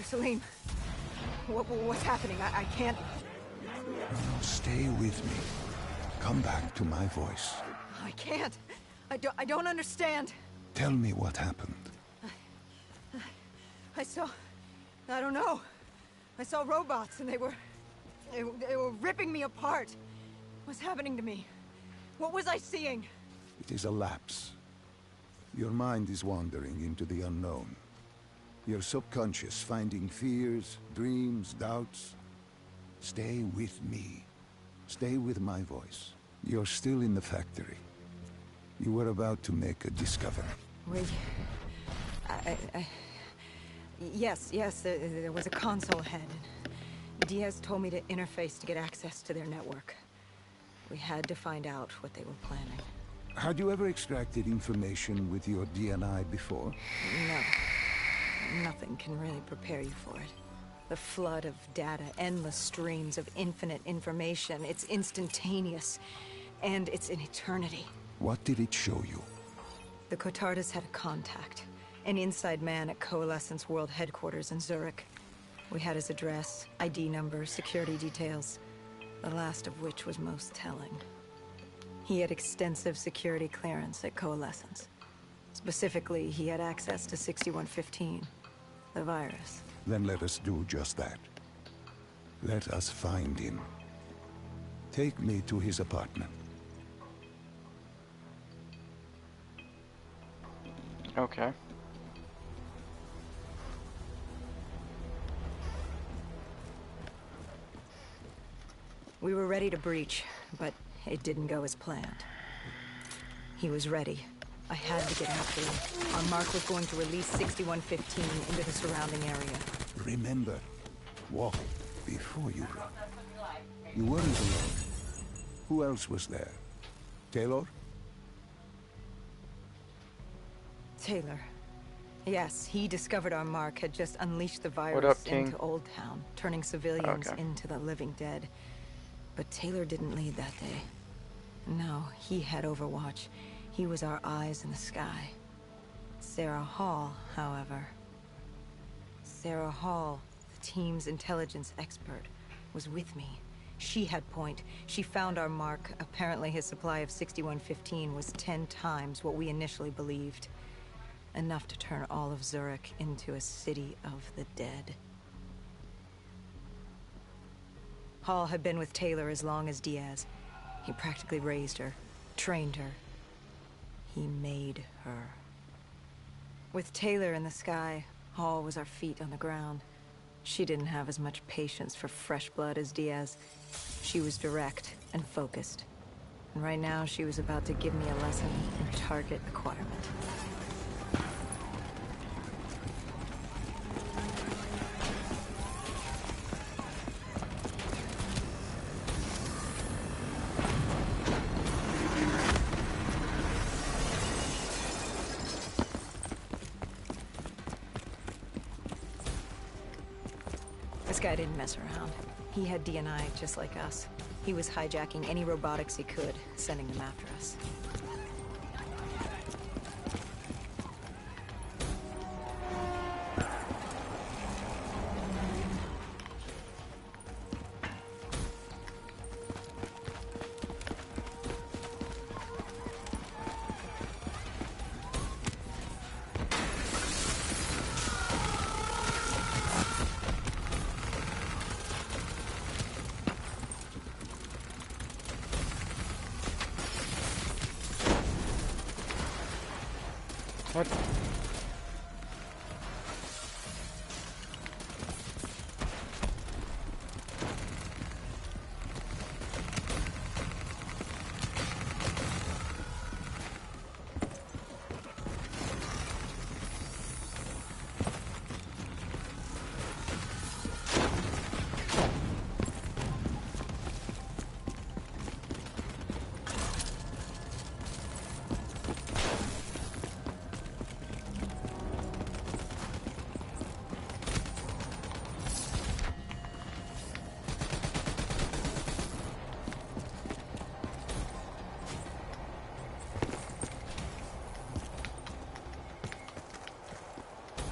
[SPEAKER 3] Salim, what's happening? I can't...
[SPEAKER 4] Stay with me. Come back to my voice.
[SPEAKER 3] I can't. I don't understand.
[SPEAKER 4] Tell me what happened.
[SPEAKER 3] I saw... I don't know. I saw robots and they were ripping me apart. What's happening to me? What was I seeing?
[SPEAKER 4] It is a lapse. Your mind is wandering into the unknown. Your subconscious finding fears, dreams, doubts. Stay with me. Stay with my voice. You're still in the factory. You were about to make a discovery.
[SPEAKER 3] Wait... Yes, there was a console head. Diaz told me to interface to get access to their network. We had to find out what they were planning.
[SPEAKER 4] Had you ever extracted information with your DNI before?
[SPEAKER 3] No. Nothing can really prepare you for it. The flood of data, endless streams of infinite information. It's instantaneous. And it's an eternity.
[SPEAKER 4] What did it show you?
[SPEAKER 3] The Cotardas had a contact. An inside man at Coalescence World Headquarters in Zurich. We had his address, ID number, security details. The last of which was most telling. He had extensive security clearance at Coalescence. Specifically, he had access to 6115, the virus.
[SPEAKER 4] Then let us do just that. Let us find him. Take me to his apartment.
[SPEAKER 1] Okay.
[SPEAKER 3] We were ready to breach, but it didn't go as planned. He was ready. I had to get after him. Our mark was going to release 6115 into the surrounding area.
[SPEAKER 4] Remember, walk before you run. You weren't alone. Who else was there? Taylor?
[SPEAKER 3] Taylor. Yes, he discovered our mark had just unleashed the virus
[SPEAKER 1] What up, King?
[SPEAKER 3] into Old Town, turning civilians
[SPEAKER 1] Okay.
[SPEAKER 3] into the living dead. But Taylor didn't lead that day. No, he had Overwatch. He was our eyes in the sky. Sarah Hall, however... Sarah Hall, the team's intelligence expert, was with me. She had point. She found our mark. Apparently his supply of 6115 was 10 times what we initially believed. Enough to turn all of Zurich into a city of the dead. Hall had been with Taylor as long as Diaz. He practically raised her, trained her. He made her. With Taylor in the sky, Hall was our feet on the ground. She didn't have as much patience for fresh blood as Diaz. She was direct and focused. And right now, she was about to give me a lesson in target acquirement. This guy didn't mess around. He had DNI just like us. He was hijacking any robotics he could, sending them after us.
[SPEAKER 1] What?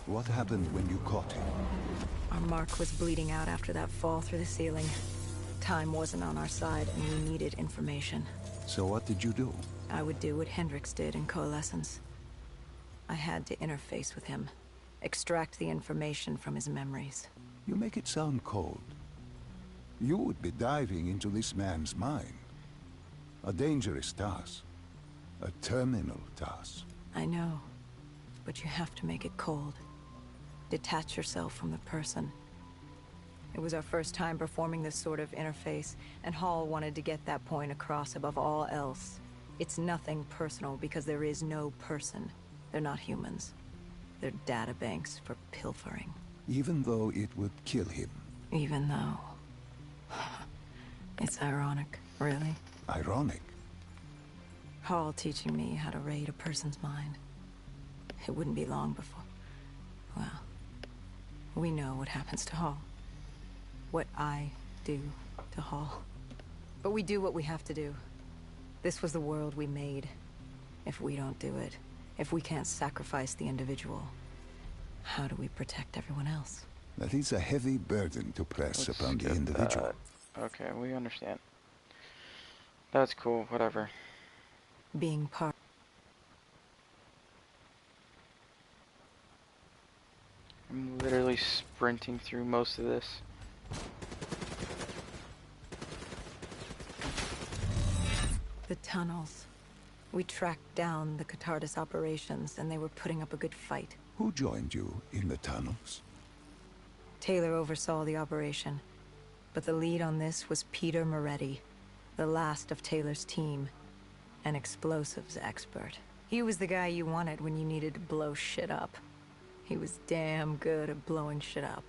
[SPEAKER 4] What happened when you caught him?
[SPEAKER 3] Our mark was bleeding out after that fall through the ceiling. Time wasn't on our side, and we needed information.
[SPEAKER 4] So what did you do?
[SPEAKER 3] I would do what Hendricks did in Coalescence. I had to interface with him, extract the information from his memories.
[SPEAKER 4] You make it sound cold. You would be diving into this man's mind. A dangerous task. A terminal task.
[SPEAKER 3] I know, but you have to make it cold. Detach yourself from the person. It was our first time performing this sort of interface, and Hall wanted to get that point across above all else. It's nothing personal because there is no person. They're not humans. They're databanks for pilfering.
[SPEAKER 4] Even though it would kill him.
[SPEAKER 3] Even though... It's ironic, really.
[SPEAKER 4] Ironic?
[SPEAKER 3] Hall teaching me how to raid a person's mind. It wouldn't be long before... Well, we know what happens to Hall. What I do to Hall. But we do what we have to do. This was the world we made. If we don't do it, if we can't sacrifice the individual, how do we protect everyone else?
[SPEAKER 4] That is a heavy burden to press
[SPEAKER 1] Let's
[SPEAKER 4] upon the
[SPEAKER 1] skip
[SPEAKER 4] individual.
[SPEAKER 1] that. Okay, we understand. That's cool, whatever.
[SPEAKER 3] Being part...
[SPEAKER 1] I'm literally sprinting through most of this.
[SPEAKER 3] The tunnels. We tracked down the Catardus operations, and they were putting up a good fight.
[SPEAKER 4] Who joined you in the tunnels?
[SPEAKER 3] Taylor oversaw the operation, but the lead on this was Peter Moretti, the last of Taylor's team, an explosives expert. He was the guy you wanted when you needed to blow shit up. He was damn good at blowing shit up,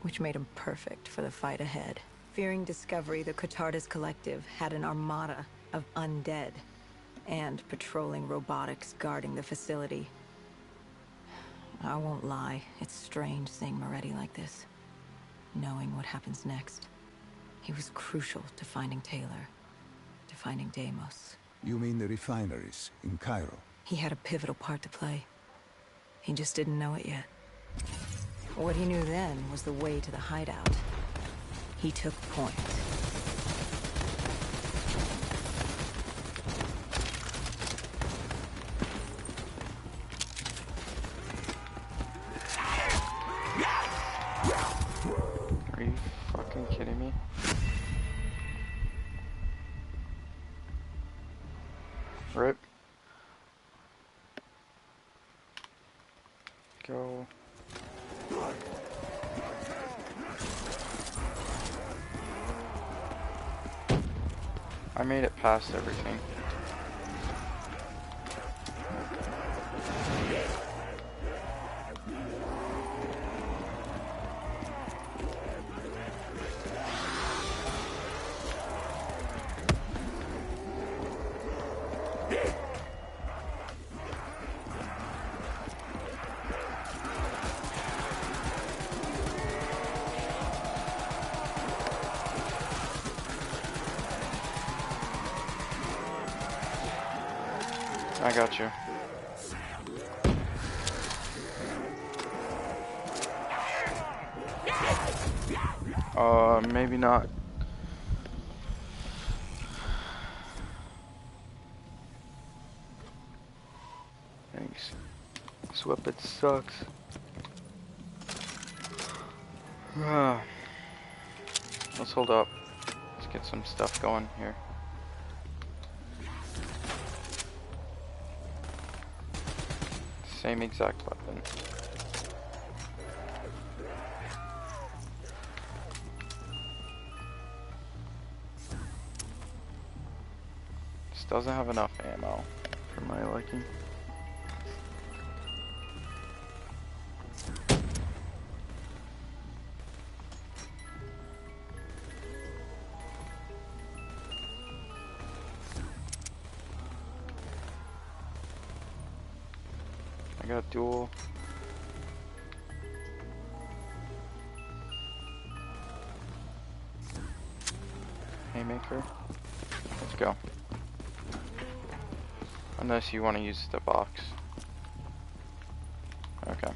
[SPEAKER 3] which made him perfect for the fight ahead. Fearing discovery, the Catardus Collective had an armada of undead and patrolling robotics guarding the facility. I won't lie, it's strange seeing Moretti like this, knowing what happens next. He was crucial to finding Taylor, to finding Deimos.
[SPEAKER 4] You mean the refineries in Cairo?
[SPEAKER 3] He had a pivotal part to play. He just didn't know it yet. What he knew then was the way to the hideout. He took point.
[SPEAKER 1] Are you fucking kidding me? Rip. Go. I made it past everything. I got you. Maybe not. Thanks. This weapon sucks. Let's hold up. Let's get some stuff going here. Same exact weapon. This doesn't have enough ammo for my liking. I got dual. Haymaker. Let's go. Unless you want to use the box. Okay.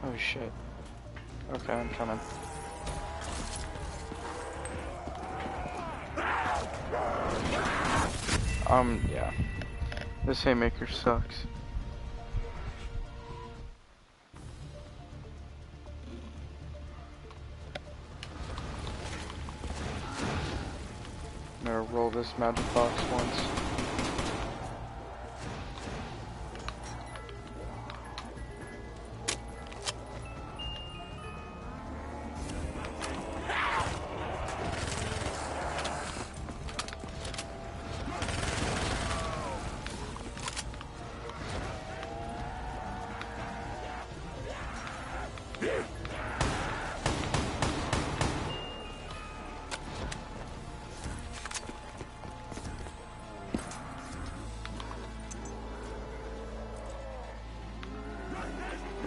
[SPEAKER 1] Oh shit. Okay, I'm coming. Yeah. This haymaker sucks. I'm gonna roll this magic box once.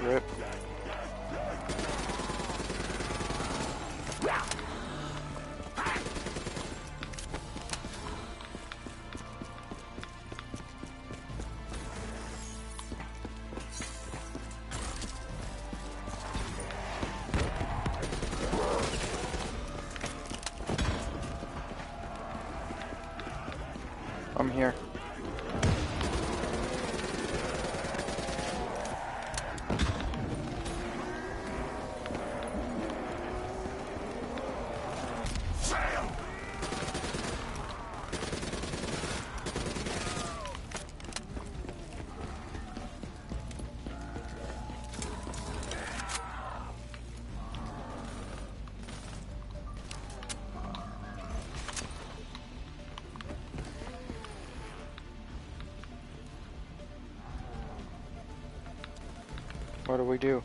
[SPEAKER 1] Rip. I'm here. What do we do?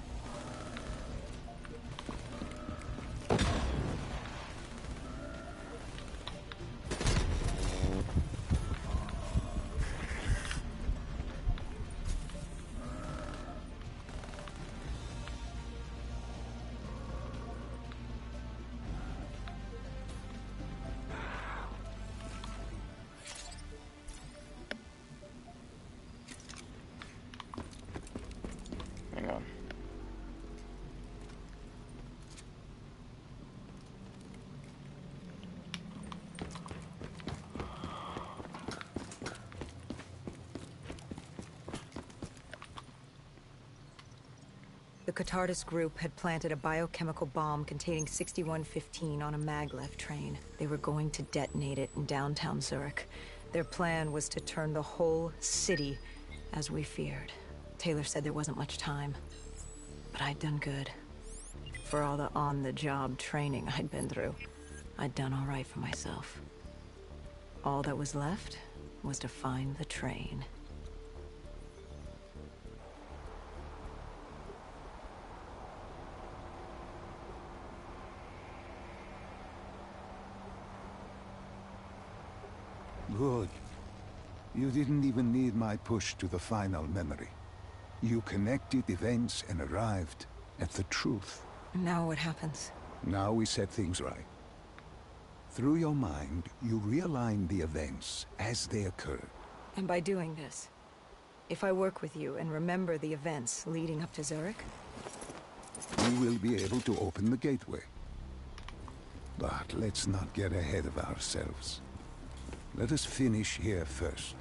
[SPEAKER 1] Hang on.
[SPEAKER 3] The Catardus group had planted a biochemical bomb containing 6115 on a maglev train. They were going to detonate it in downtown Zurich. Their plan was to turn the whole city, as we feared. Taylor said there wasn't much time, but I'd done good. For all the on-the-job training I'd been through, I'd done all right for myself. All that was left was to find the train.
[SPEAKER 4] Good. You didn't even need my push to the final memory. You connected events and arrived at the truth.
[SPEAKER 3] Now what happens?
[SPEAKER 4] Now we set things right. Through your mind, you realign the events as they occurred.
[SPEAKER 3] And by doing this, if I work with you and remember the events leading up to Zurich,
[SPEAKER 4] you will be able to open the gateway. But let's not get ahead of ourselves. Let us finish here first.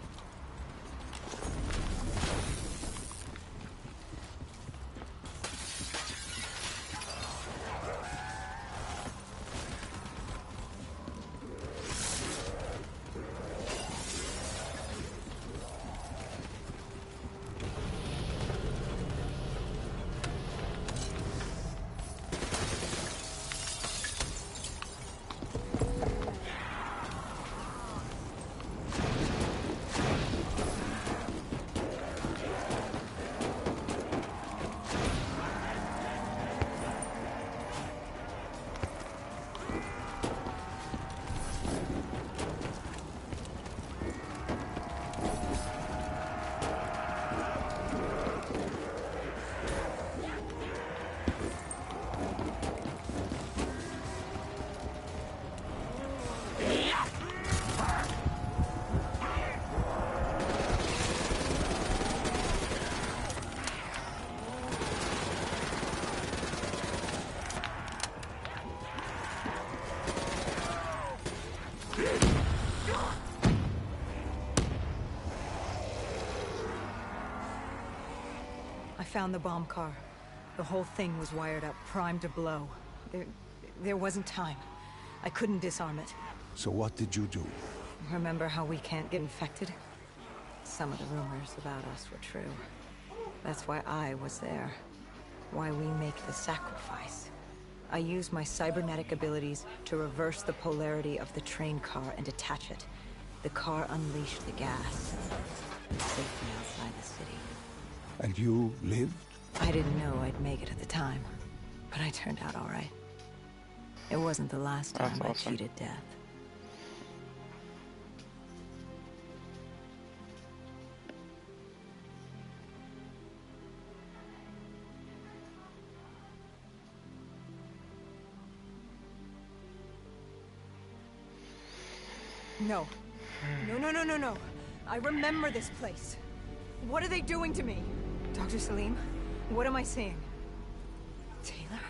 [SPEAKER 3] I found the bomb car. The whole thing was wired up, primed to blow. There wasn't time. I couldn't disarm it.
[SPEAKER 4] So what did you do?
[SPEAKER 3] Remember how we can't get infected? Some of the rumors about us were true. That's why I was there. Why we make the sacrifice. I used my cybernetic abilities to reverse the polarity of the train car and detach it. The car unleashed the gas. Safely outside the city.
[SPEAKER 4] And you lived?
[SPEAKER 3] I didn't know I'd make it at the time, but I turned out all right. It wasn't the last time I cheated death. No. No. I remember this place. What are they doing to me? Dr. Salim, what am I seeing? Taylor?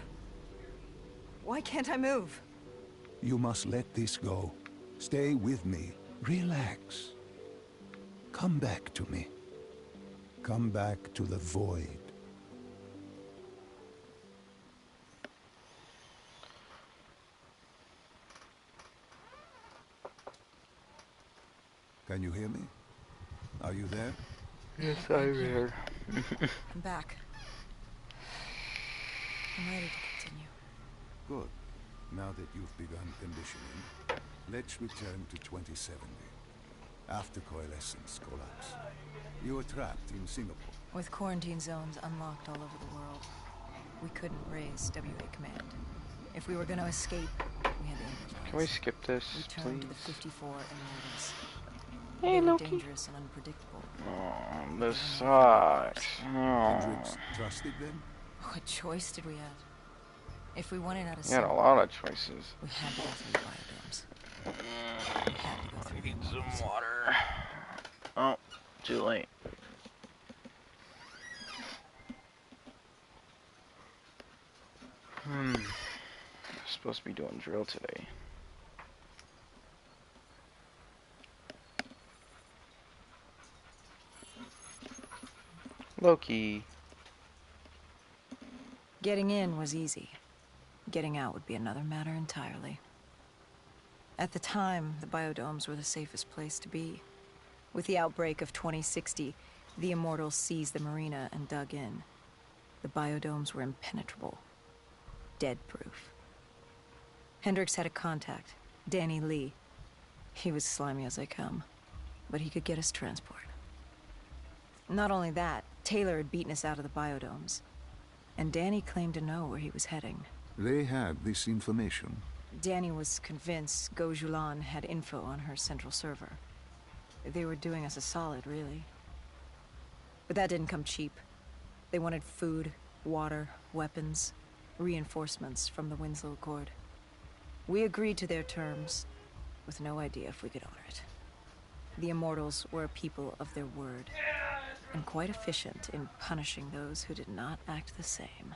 [SPEAKER 3] Why can't I move?
[SPEAKER 4] You must let this go. Stay with me. Relax. Come back to me. Come back to the void. Can you hear me? Are you there?
[SPEAKER 1] Yes, I'm here.
[SPEAKER 3] I'm back. I'm ready to continue.
[SPEAKER 4] Good. Now that you've begun conditioning, let's return to 2070. After coalescence collapse. You were trapped in Singapore.
[SPEAKER 3] With quarantine zones unlocked all over the world, we couldn't raise WA command. If we were going to escape, we had to improvise.
[SPEAKER 1] Can we skip this,
[SPEAKER 3] We turned to the
[SPEAKER 1] please?
[SPEAKER 3] 54 Immortals.
[SPEAKER 1] Hey,
[SPEAKER 3] They were
[SPEAKER 1] Loki.
[SPEAKER 3] dangerous and unpredictable.
[SPEAKER 1] Oh, this sucks. Oh.
[SPEAKER 4] Hendricks trusted them?
[SPEAKER 3] What choice did we have? If we wanted out of
[SPEAKER 1] You had a
[SPEAKER 3] sight,
[SPEAKER 1] lot of choices.
[SPEAKER 3] we had to go through the biodomes. We had to go through the
[SPEAKER 1] Need
[SPEAKER 3] Immortals.
[SPEAKER 1] some water. Oh, too late. Supposed to be doing drill today. Loki.
[SPEAKER 3] Getting in was easy. Getting out would be another matter entirely. At the time, the biodomes were the safest place to be. With the outbreak of 2060, the Immortals seized the marina and dug in. The biodomes were impenetrable. Dead-proof. Hendricks had a contact, Danny Lee. He was slimy as they come, but he could get us transport. Not only that, Taylor had beaten us out of the biodomes, and Danny claimed to know where he was heading.
[SPEAKER 4] They had this information.
[SPEAKER 3] Danny was convinced Gojulan had info on her central server. They were doing us a solid, really. But that didn't come cheap. They wanted food, water, weapons, reinforcements from the Winslow Accord. We agreed to their terms, with no idea if we could honor it. The Immortals were a people of their word, and quite efficient in punishing those who did not act the same.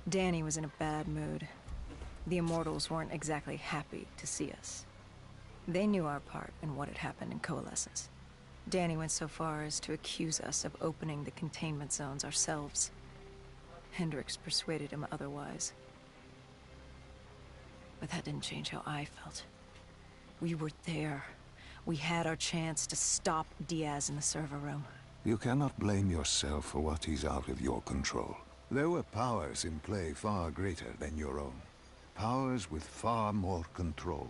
[SPEAKER 3] Danny was in a bad mood. The Immortals weren't exactly happy to see us. They knew our part in what had happened in Coalescence. Danny went so far as to accuse us of opening the containment zones ourselves. Hendricks persuaded him otherwise. But that didn't change how I felt. We were there. We had our chance to stop Diaz in the server room.
[SPEAKER 4] You cannot blame yourself for what is out of your control. There were powers in play far greater than your own. Powers with far more control.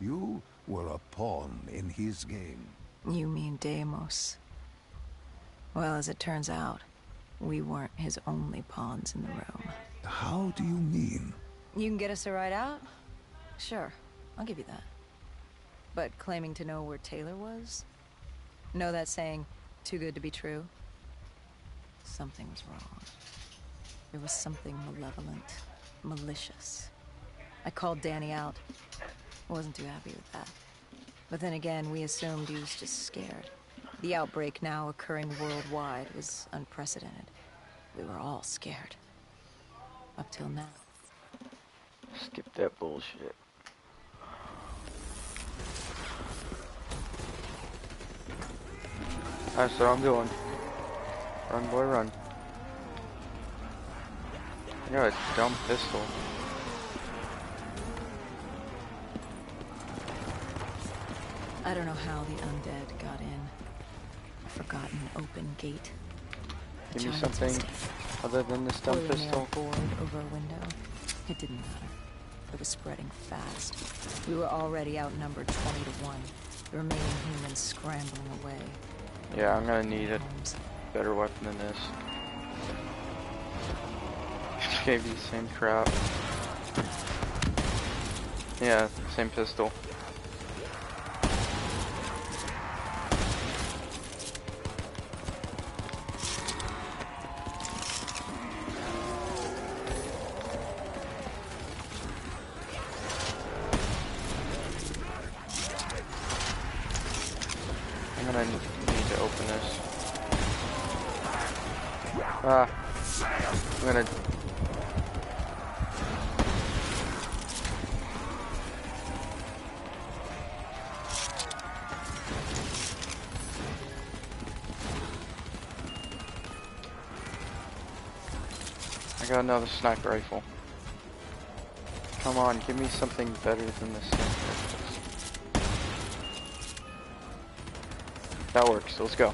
[SPEAKER 4] You were a pawn in his game.
[SPEAKER 3] You mean Deimos? Well, as it turns out, we weren't his only pawns in the room.
[SPEAKER 4] How do you mean?
[SPEAKER 3] You can get us a ride out? Sure, I'll give you that. But claiming to know where Taylor was? Know that saying, too good to be true? Something was wrong. There was something malevolent, malicious. I called Danny out. Wasn't too happy with that. But then again, we assumed he was just scared. The outbreak now occurring worldwide was unprecedented. We were all scared. Up till now.
[SPEAKER 1] Skip that bullshit. That's what I'm doing. Run, boy, run. I got a dumb pistol.
[SPEAKER 3] I don't know how the undead got in. A forgotten open gate.
[SPEAKER 1] Give me something other than this dumb pistol.
[SPEAKER 3] Board over a window. It didn't matter. It was spreading fast. We were already outnumbered 20 to 1. The remaining humans scrambling away.
[SPEAKER 1] Yeah, I'm gonna need a better weapon than this. Gave you the same crap. Yeah, same pistol. I'm gonna need to open this. I'm gonna... I got another sniper rifle. Come on, give me something better than this sniper rifle. That works, let's go.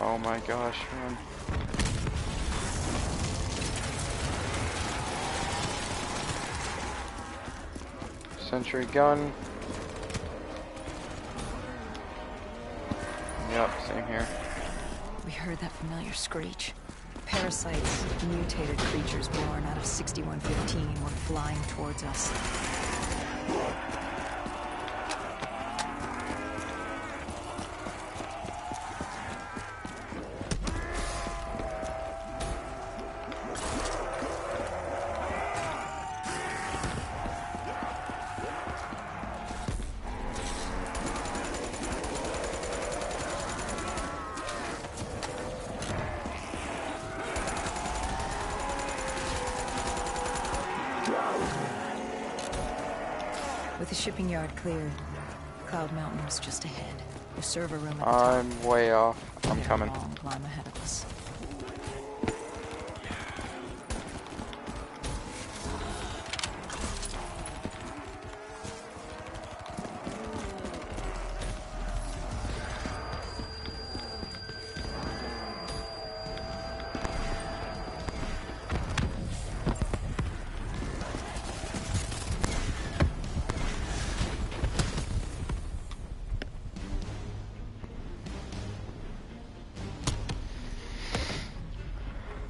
[SPEAKER 1] Oh my gosh, run. Sentry gun. Yep, same here.
[SPEAKER 3] We heard that familiar screech. Parasites, mutated creatures born out of 6115 were flying towards us. With the shipping yard cleared, Cloud Mountain was just ahead. The server room at the top.
[SPEAKER 1] I'm way off. I'm coming.
[SPEAKER 3] A long climb ahead of us.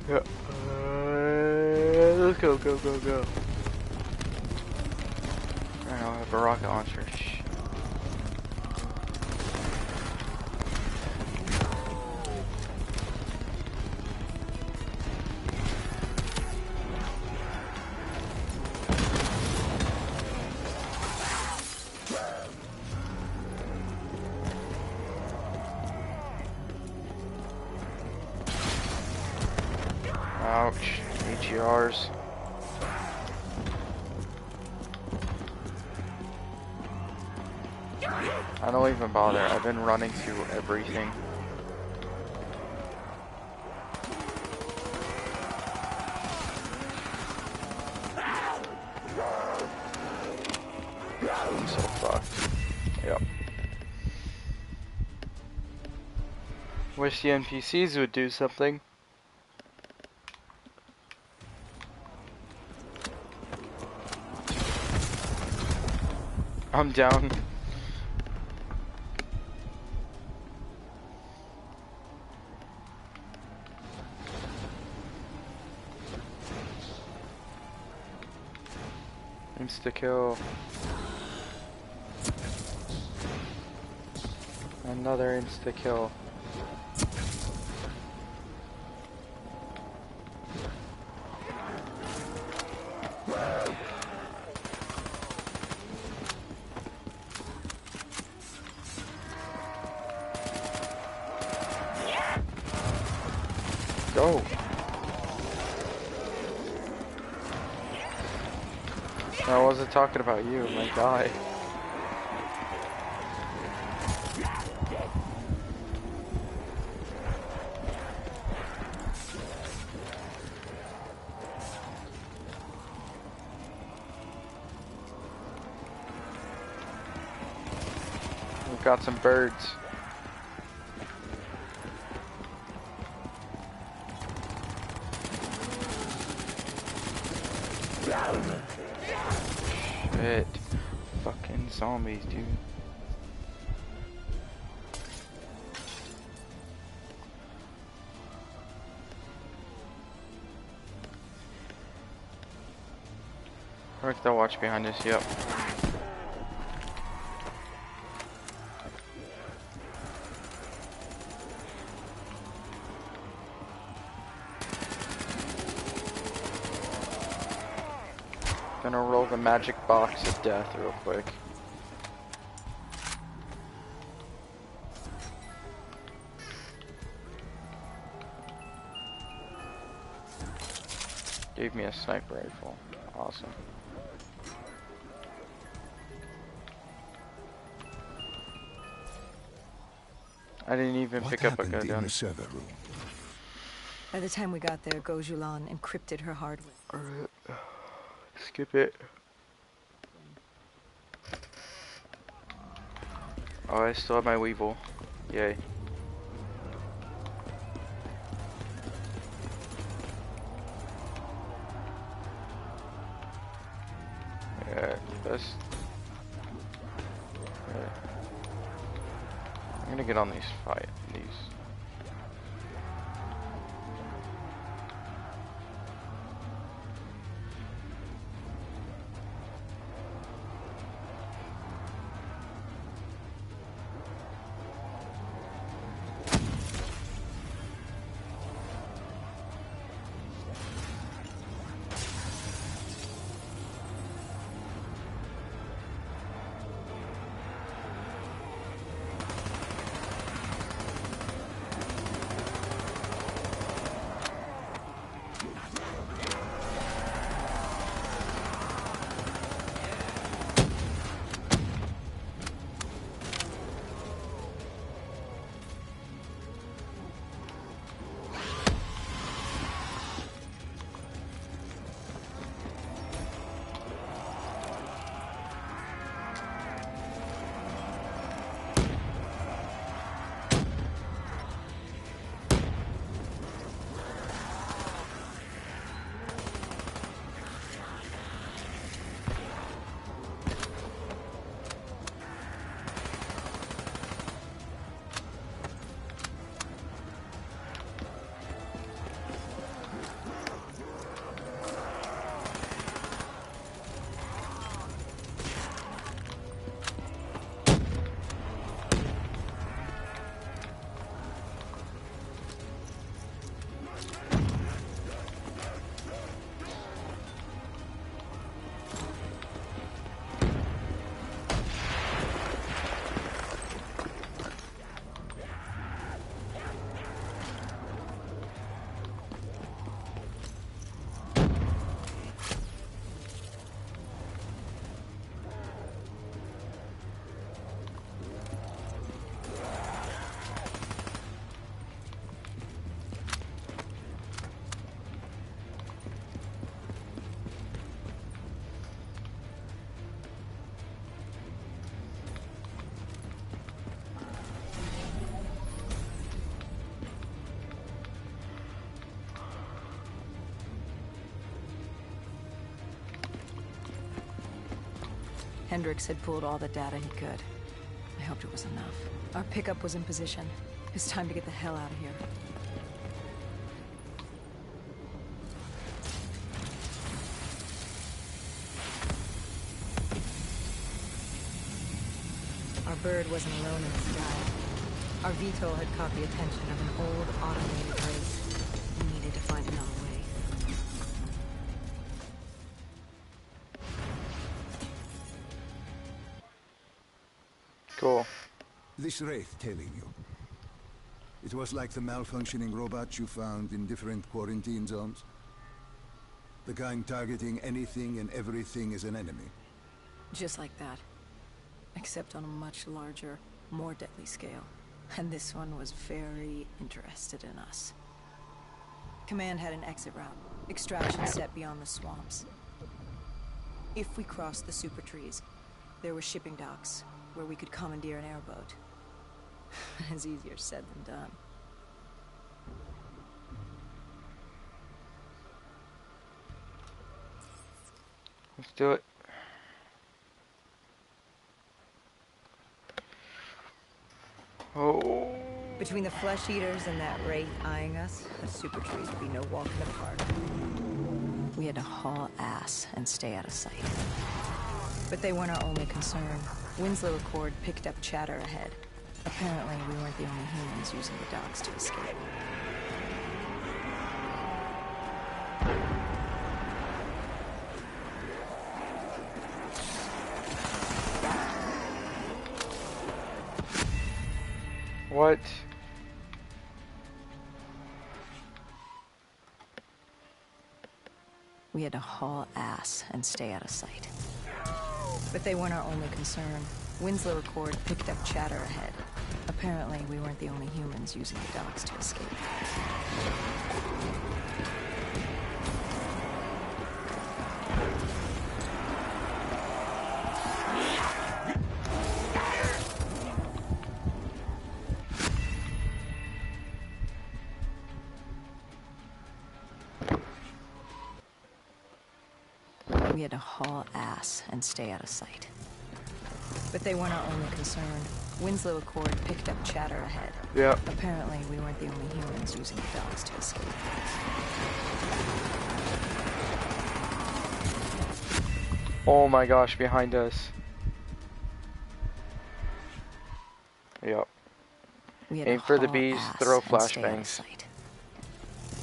[SPEAKER 1] Yeah. let's go, go, go, go. Alright, I'll have a rocket launcher. Shh. Ouch. HERs. I don't even bother. I've been running through everything. I'm so fucked. Yep. Wish the NPCs would do something. I'm down. Insta kill. Another insta kill. Go. I wasn't talking about you, my guy. We've got some birds. Shit. Fucking zombies, dude. Rick, they'll watch behind us, yep. Gonna roll the magic box of death real quick. Gave me a sniper rifle. Awesome. I didn't even pick up a gun.
[SPEAKER 4] In the server room?
[SPEAKER 3] By the time we got there, Gojulan encrypted her hardware.
[SPEAKER 1] Skip it. Oh, I still have my Weevil. Yay. Yeah, that's... Yeah. I'm gonna get on these these.
[SPEAKER 3] Hendricks had pulled all the data he could. I hoped it was enough. Our pickup was in position. It's time to get the hell out of here. Our bird wasn't alone in the sky. Our VTOL had caught the attention of an old automated race. We needed to find another way.
[SPEAKER 1] Cool.
[SPEAKER 4] This wraith telling you. It was like the malfunctioning robots you found in different quarantine zones. The kind targeting anything and everything as an enemy.
[SPEAKER 3] Just like that. Except on a much larger, more deadly scale. And this one was very interested in us. Command had an exit route. Extraction set beyond the swamps. If we crossed the super trees, there were shipping docks where we could commandeer an airboat. It's easier said than done.
[SPEAKER 1] Let's do it. Oh.
[SPEAKER 3] Between the flesh eaters and that wraith eyeing us, the super trees would be no walk in the park. We had to haul ass and stay out of sight. But they weren't our only concern. Winslow Accord picked up chatter ahead. Apparently, we weren't the only humans using the docks to escape.
[SPEAKER 1] What?
[SPEAKER 3] We had to haul ass and stay out of sight. But they weren't our only concern. Winslow Accord picked up chatter ahead. Apparently, we weren't the only humans using the docks to escape. We had to haul ass and stay out of sight. But they weren't our only concern. Winslow Accord picked up chatter ahead.
[SPEAKER 1] Yeah.
[SPEAKER 3] Apparently, we weren't the only humans using the docks to escape.
[SPEAKER 1] Oh my gosh, behind us. Yep.
[SPEAKER 3] We had
[SPEAKER 1] Aim
[SPEAKER 3] to
[SPEAKER 1] for the
[SPEAKER 3] haul
[SPEAKER 1] bees,
[SPEAKER 3] ass
[SPEAKER 1] throw
[SPEAKER 3] and stay out of
[SPEAKER 1] flashbangs.
[SPEAKER 3] sight.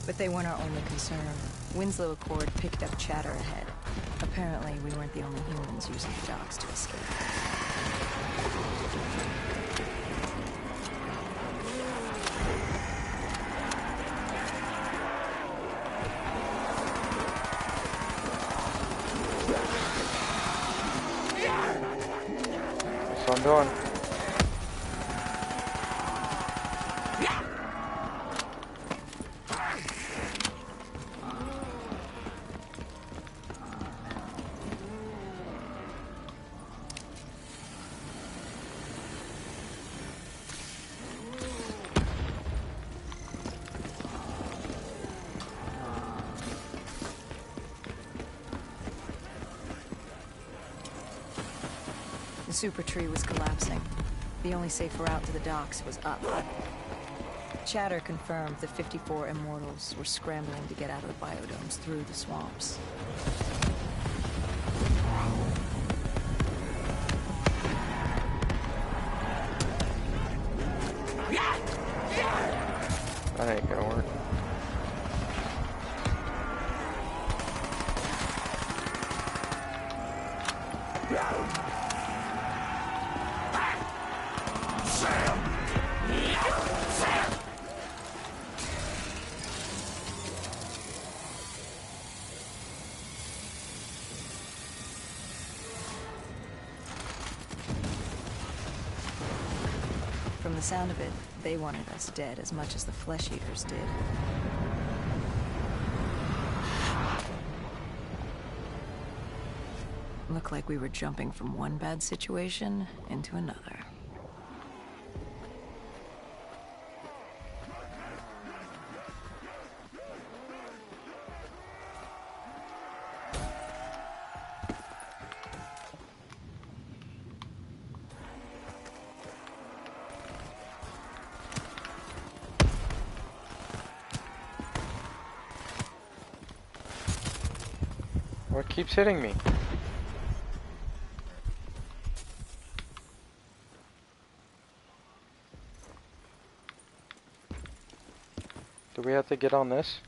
[SPEAKER 3] But they weren't our only concern. Winslow Accord picked up chatter ahead. Apparently, we weren't the only humans using the docks to escape.
[SPEAKER 1] That's what I'm doing.
[SPEAKER 3] The super tree was collapsing. The only safe route to the docks was up. Chatter confirmed the 54 immortals were scrambling to get out of the biodomes through the swamps.
[SPEAKER 1] That ain't gonna work.
[SPEAKER 3] From the sound of it, they wanted us dead as much as the flesh eaters did. Looked like we were jumping from one bad situation into another.
[SPEAKER 1] What keeps hitting me? Do we have to get on this?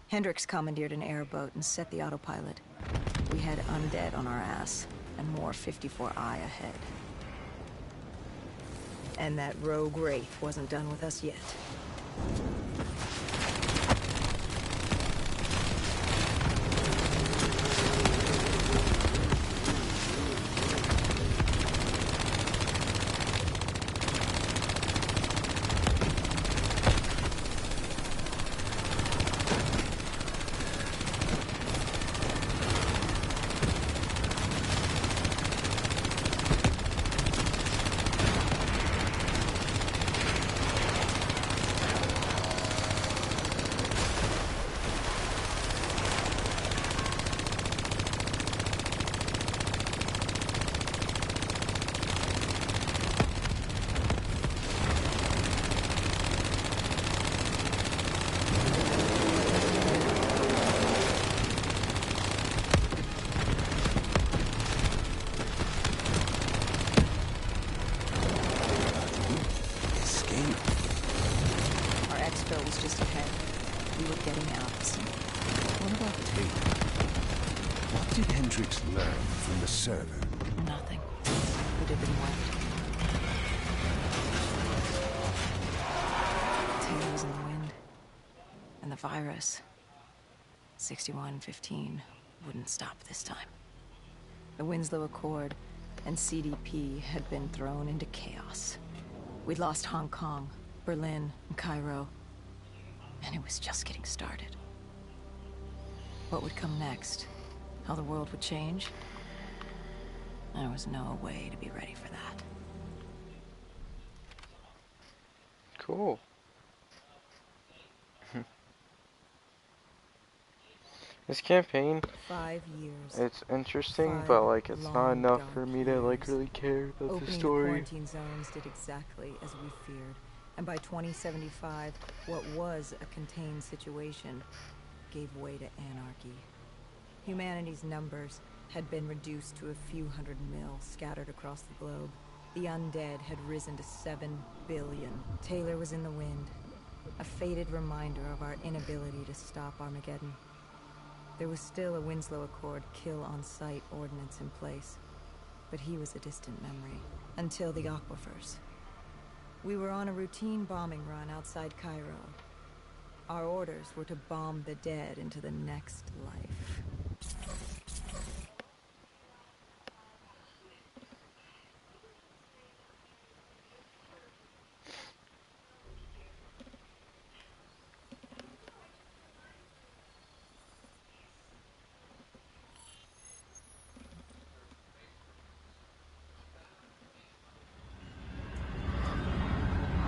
[SPEAKER 3] Hendricks commandeered an airboat and set the autopilot. We had undead on our ass, and more 54I ahead. And that rogue wraith wasn't done with us yet. Nothing. It had been wiped. Taylor was in the wind. And the virus, 6115, wouldn't stop this time. The Winslow Accord and CDP had been thrown into chaos. We'd lost Hong Kong, Berlin, and Cairo. And it was just getting started. What would come next? How the world would change? There was no way to be ready for that.
[SPEAKER 1] Cool. This campaign,
[SPEAKER 3] 5 years.
[SPEAKER 1] it's interesting,
[SPEAKER 3] 5
[SPEAKER 1] but like it's not
[SPEAKER 3] long,
[SPEAKER 1] enough
[SPEAKER 3] dark
[SPEAKER 1] for me to like
[SPEAKER 3] years.
[SPEAKER 1] really care about the
[SPEAKER 3] Opening the
[SPEAKER 1] story.
[SPEAKER 3] quarantine zones did exactly as we feared. And by 2075, what was a contained situation gave way to anarchy. Humanity's numbers had been reduced to a few hundred mil scattered across the globe. The undead had risen to 7 billion. Taylor was in the wind, a faded reminder of our inability to stop Armageddon. There was still a Winslow Accord kill-on-sight ordinance in place, but he was a distant memory, until the aquifers. We were on a routine bombing run outside Cairo. Our orders were to bomb the dead into the next life.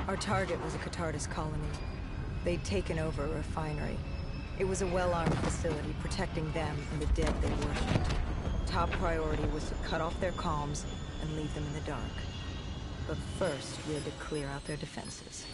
[SPEAKER 3] Our target was a Catardus colony. They'd taken over a refinery. It was a well-armed facility protecting them and the dead they worshipped. Top priority was to cut off their comms and leave them in the dark. But first, we had to clear out their defenses.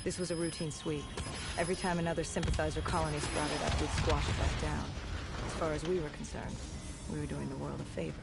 [SPEAKER 3] This was a routine sweep. Every time another sympathizer colony sprouted up, we'd squash it back down. As far as we were concerned, we were doing the world a favor.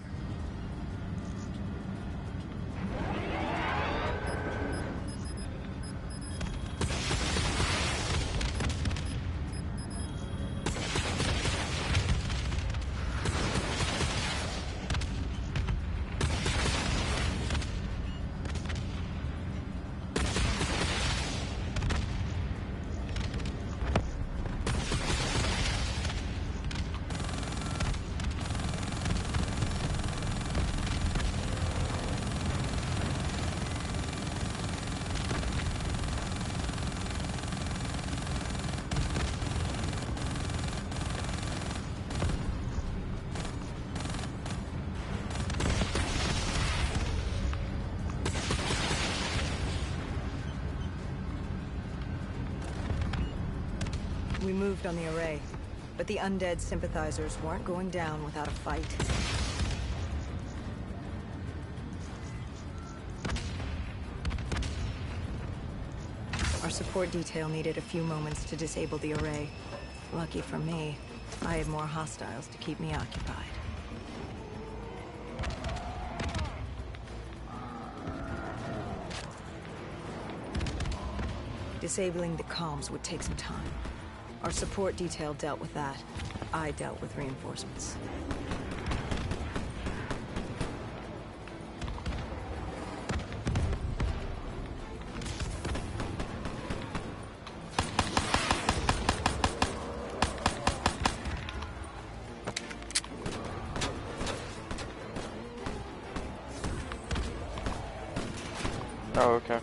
[SPEAKER 3] We moved on the array, but the undead sympathizers weren't going down without a fight. Our support detail needed a few moments to disable the array. Lucky for me, I had more hostiles to keep me occupied. Disabling the comms would take some time. Our support detail dealt with that. I dealt with reinforcements.
[SPEAKER 1] Oh, okay.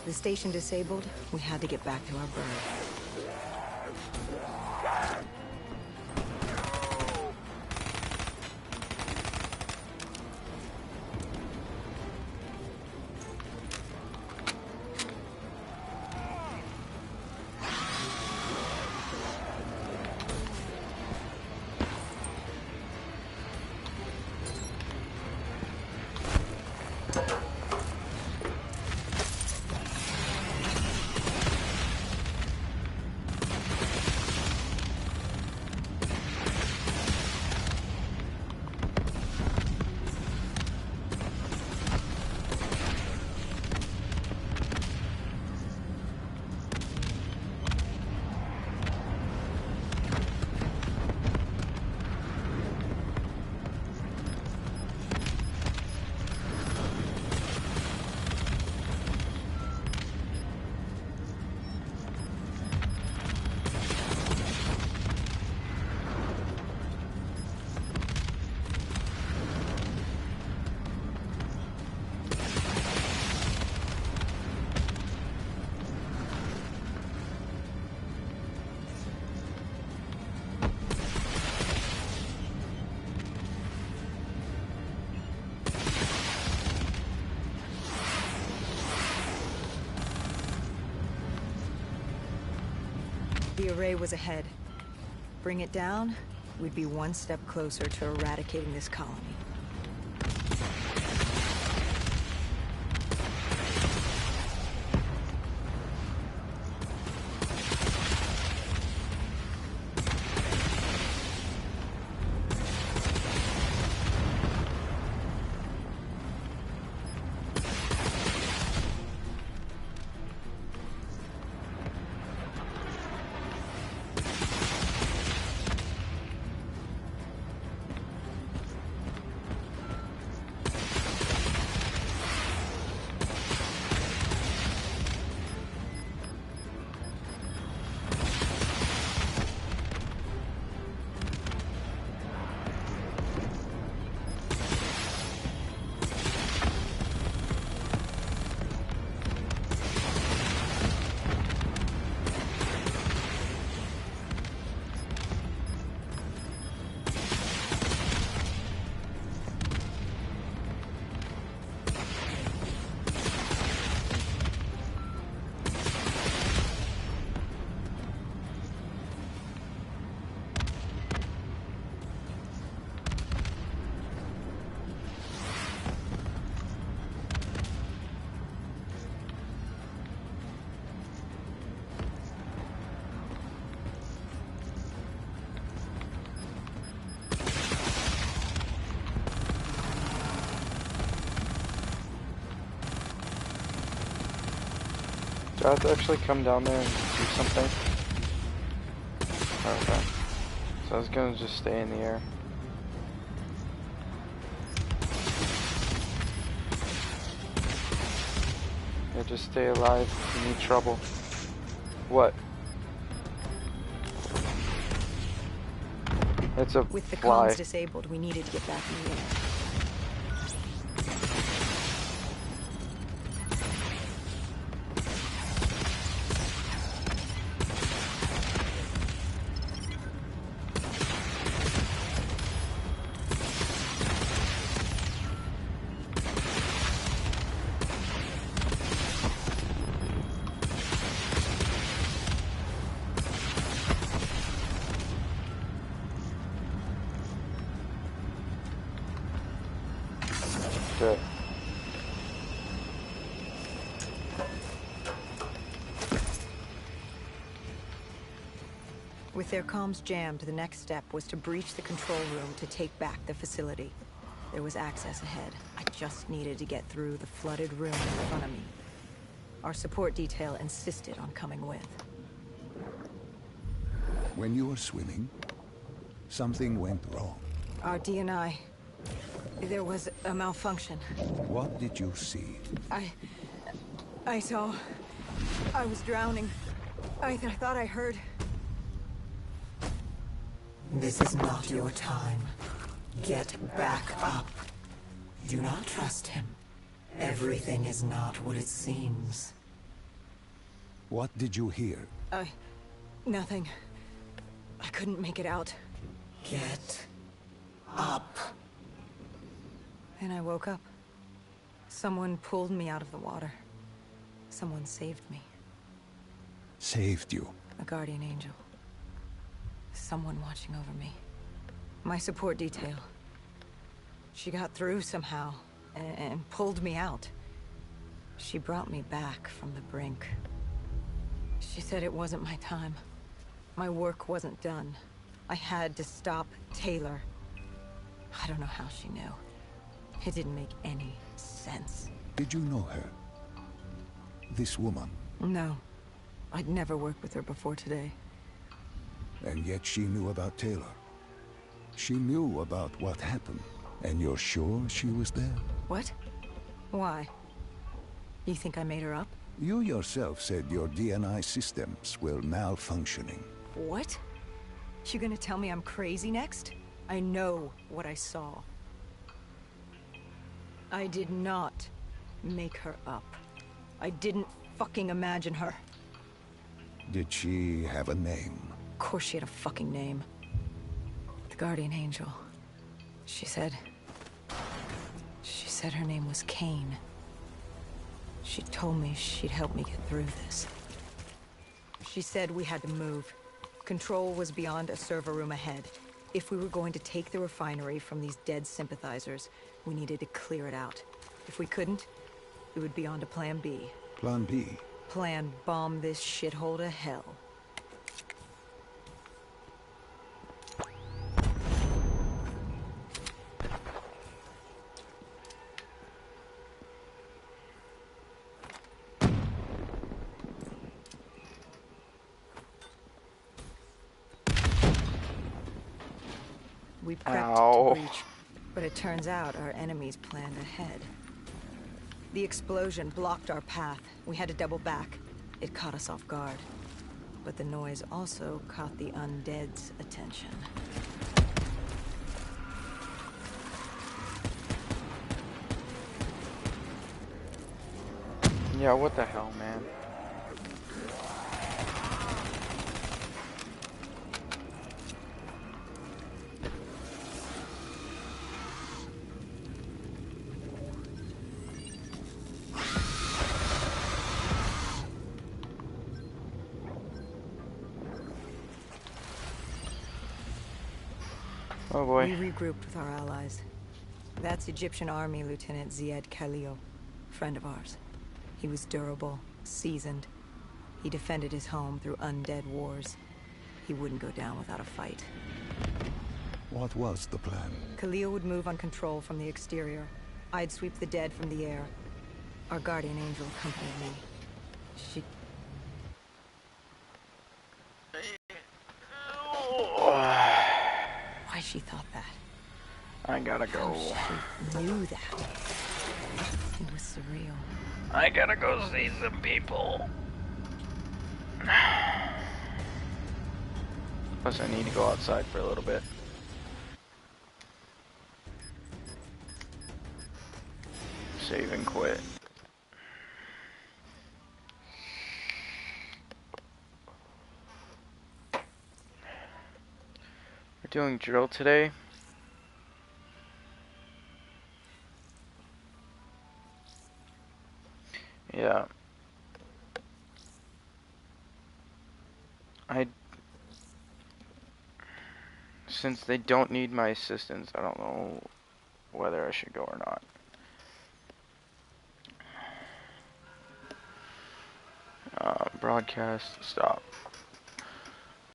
[SPEAKER 3] The station disabled, we had to get back to our bird. The array was ahead. Bring it down, we'd be one step closer to eradicating this colony.
[SPEAKER 1] Do I have to actually come down there and do something? Okay. So I was gonna just stay in the air. Yeah, just stay alive if you need trouble. What? It's a
[SPEAKER 3] With the
[SPEAKER 1] fly.
[SPEAKER 3] comms disabled, we needed to get back in the air.
[SPEAKER 1] Shit.
[SPEAKER 3] With their comms jammed, the next step was to breach the control room to take back the facility. There was access ahead. I just needed to get through the flooded room in front of me. Our support detail insisted on coming with.
[SPEAKER 4] When you were swimming, something went wrong.
[SPEAKER 3] Our D&I... There was a malfunction.
[SPEAKER 4] What did you see?
[SPEAKER 3] I saw... I was drowning. I thought I heard...
[SPEAKER 5] This is not your time. Get back up. Do not trust him. Everything is not what it seems.
[SPEAKER 4] What did you hear?
[SPEAKER 3] Nothing. I couldn't make it out.
[SPEAKER 5] Get up.
[SPEAKER 3] Then I woke up. Someone pulled me out of the water. Someone saved me.
[SPEAKER 4] Saved you.
[SPEAKER 3] A guardian angel. Someone watching over me. My support detail. She got through somehow, and pulled me out. She brought me back from the brink. She said it wasn't my time. My work wasn't done. I had to stop Taylor. I don't know how she knew. It didn't make any sense.
[SPEAKER 4] Did you know her? This woman?
[SPEAKER 3] No. I'd never worked with her before today.
[SPEAKER 4] And yet she knew about Taylor. She knew about what happened. And you're sure she was there?
[SPEAKER 3] What? Why? You think I made her up?
[SPEAKER 4] You yourself said your DNI systems were malfunctioning.
[SPEAKER 3] What? You gonna tell me I'm crazy next? I know what I saw. I did not make her up. I didn't fucking imagine her.
[SPEAKER 4] Did she have a name?
[SPEAKER 3] Of course she had a fucking name. The Guardian Angel. She said her name was Kane. She told me she'd help me get through this. She said we had to move. Control was beyond a server room ahead. If we were going to take the refinery from these dead sympathizers, we needed to clear it out. If we couldn't, it would be on to Plan B.
[SPEAKER 4] Plan B?
[SPEAKER 3] Plan bomb this shithole to hell. We prepped to breach, but it turns out our enemies planned ahead. The explosion blocked our path. We had to double back. It caught us off guard. But the noise also caught the undead's attention.
[SPEAKER 1] Yeah, what the hell, man? Oh boy.
[SPEAKER 3] We regrouped with our allies. That's Egyptian Army Lieutenant Ziad Khalil, friend of ours. He was durable, seasoned. He defended his home through undead wars. He wouldn't go down without a fight.
[SPEAKER 4] What was the plan?
[SPEAKER 3] Khalil would move on control from the exterior. I'd sweep the dead from the air. Our guardian angel accompanied me. she thought that.
[SPEAKER 1] I gotta
[SPEAKER 3] How
[SPEAKER 1] go.
[SPEAKER 3] she knew that. It was surreal.
[SPEAKER 1] I gotta go see some people. Plus I need to go outside for a little bit. Save and quit. We're doing drill today. Yeah. Since they don't need my assistance, I don't know whether I should go or not. Broadcast, stop.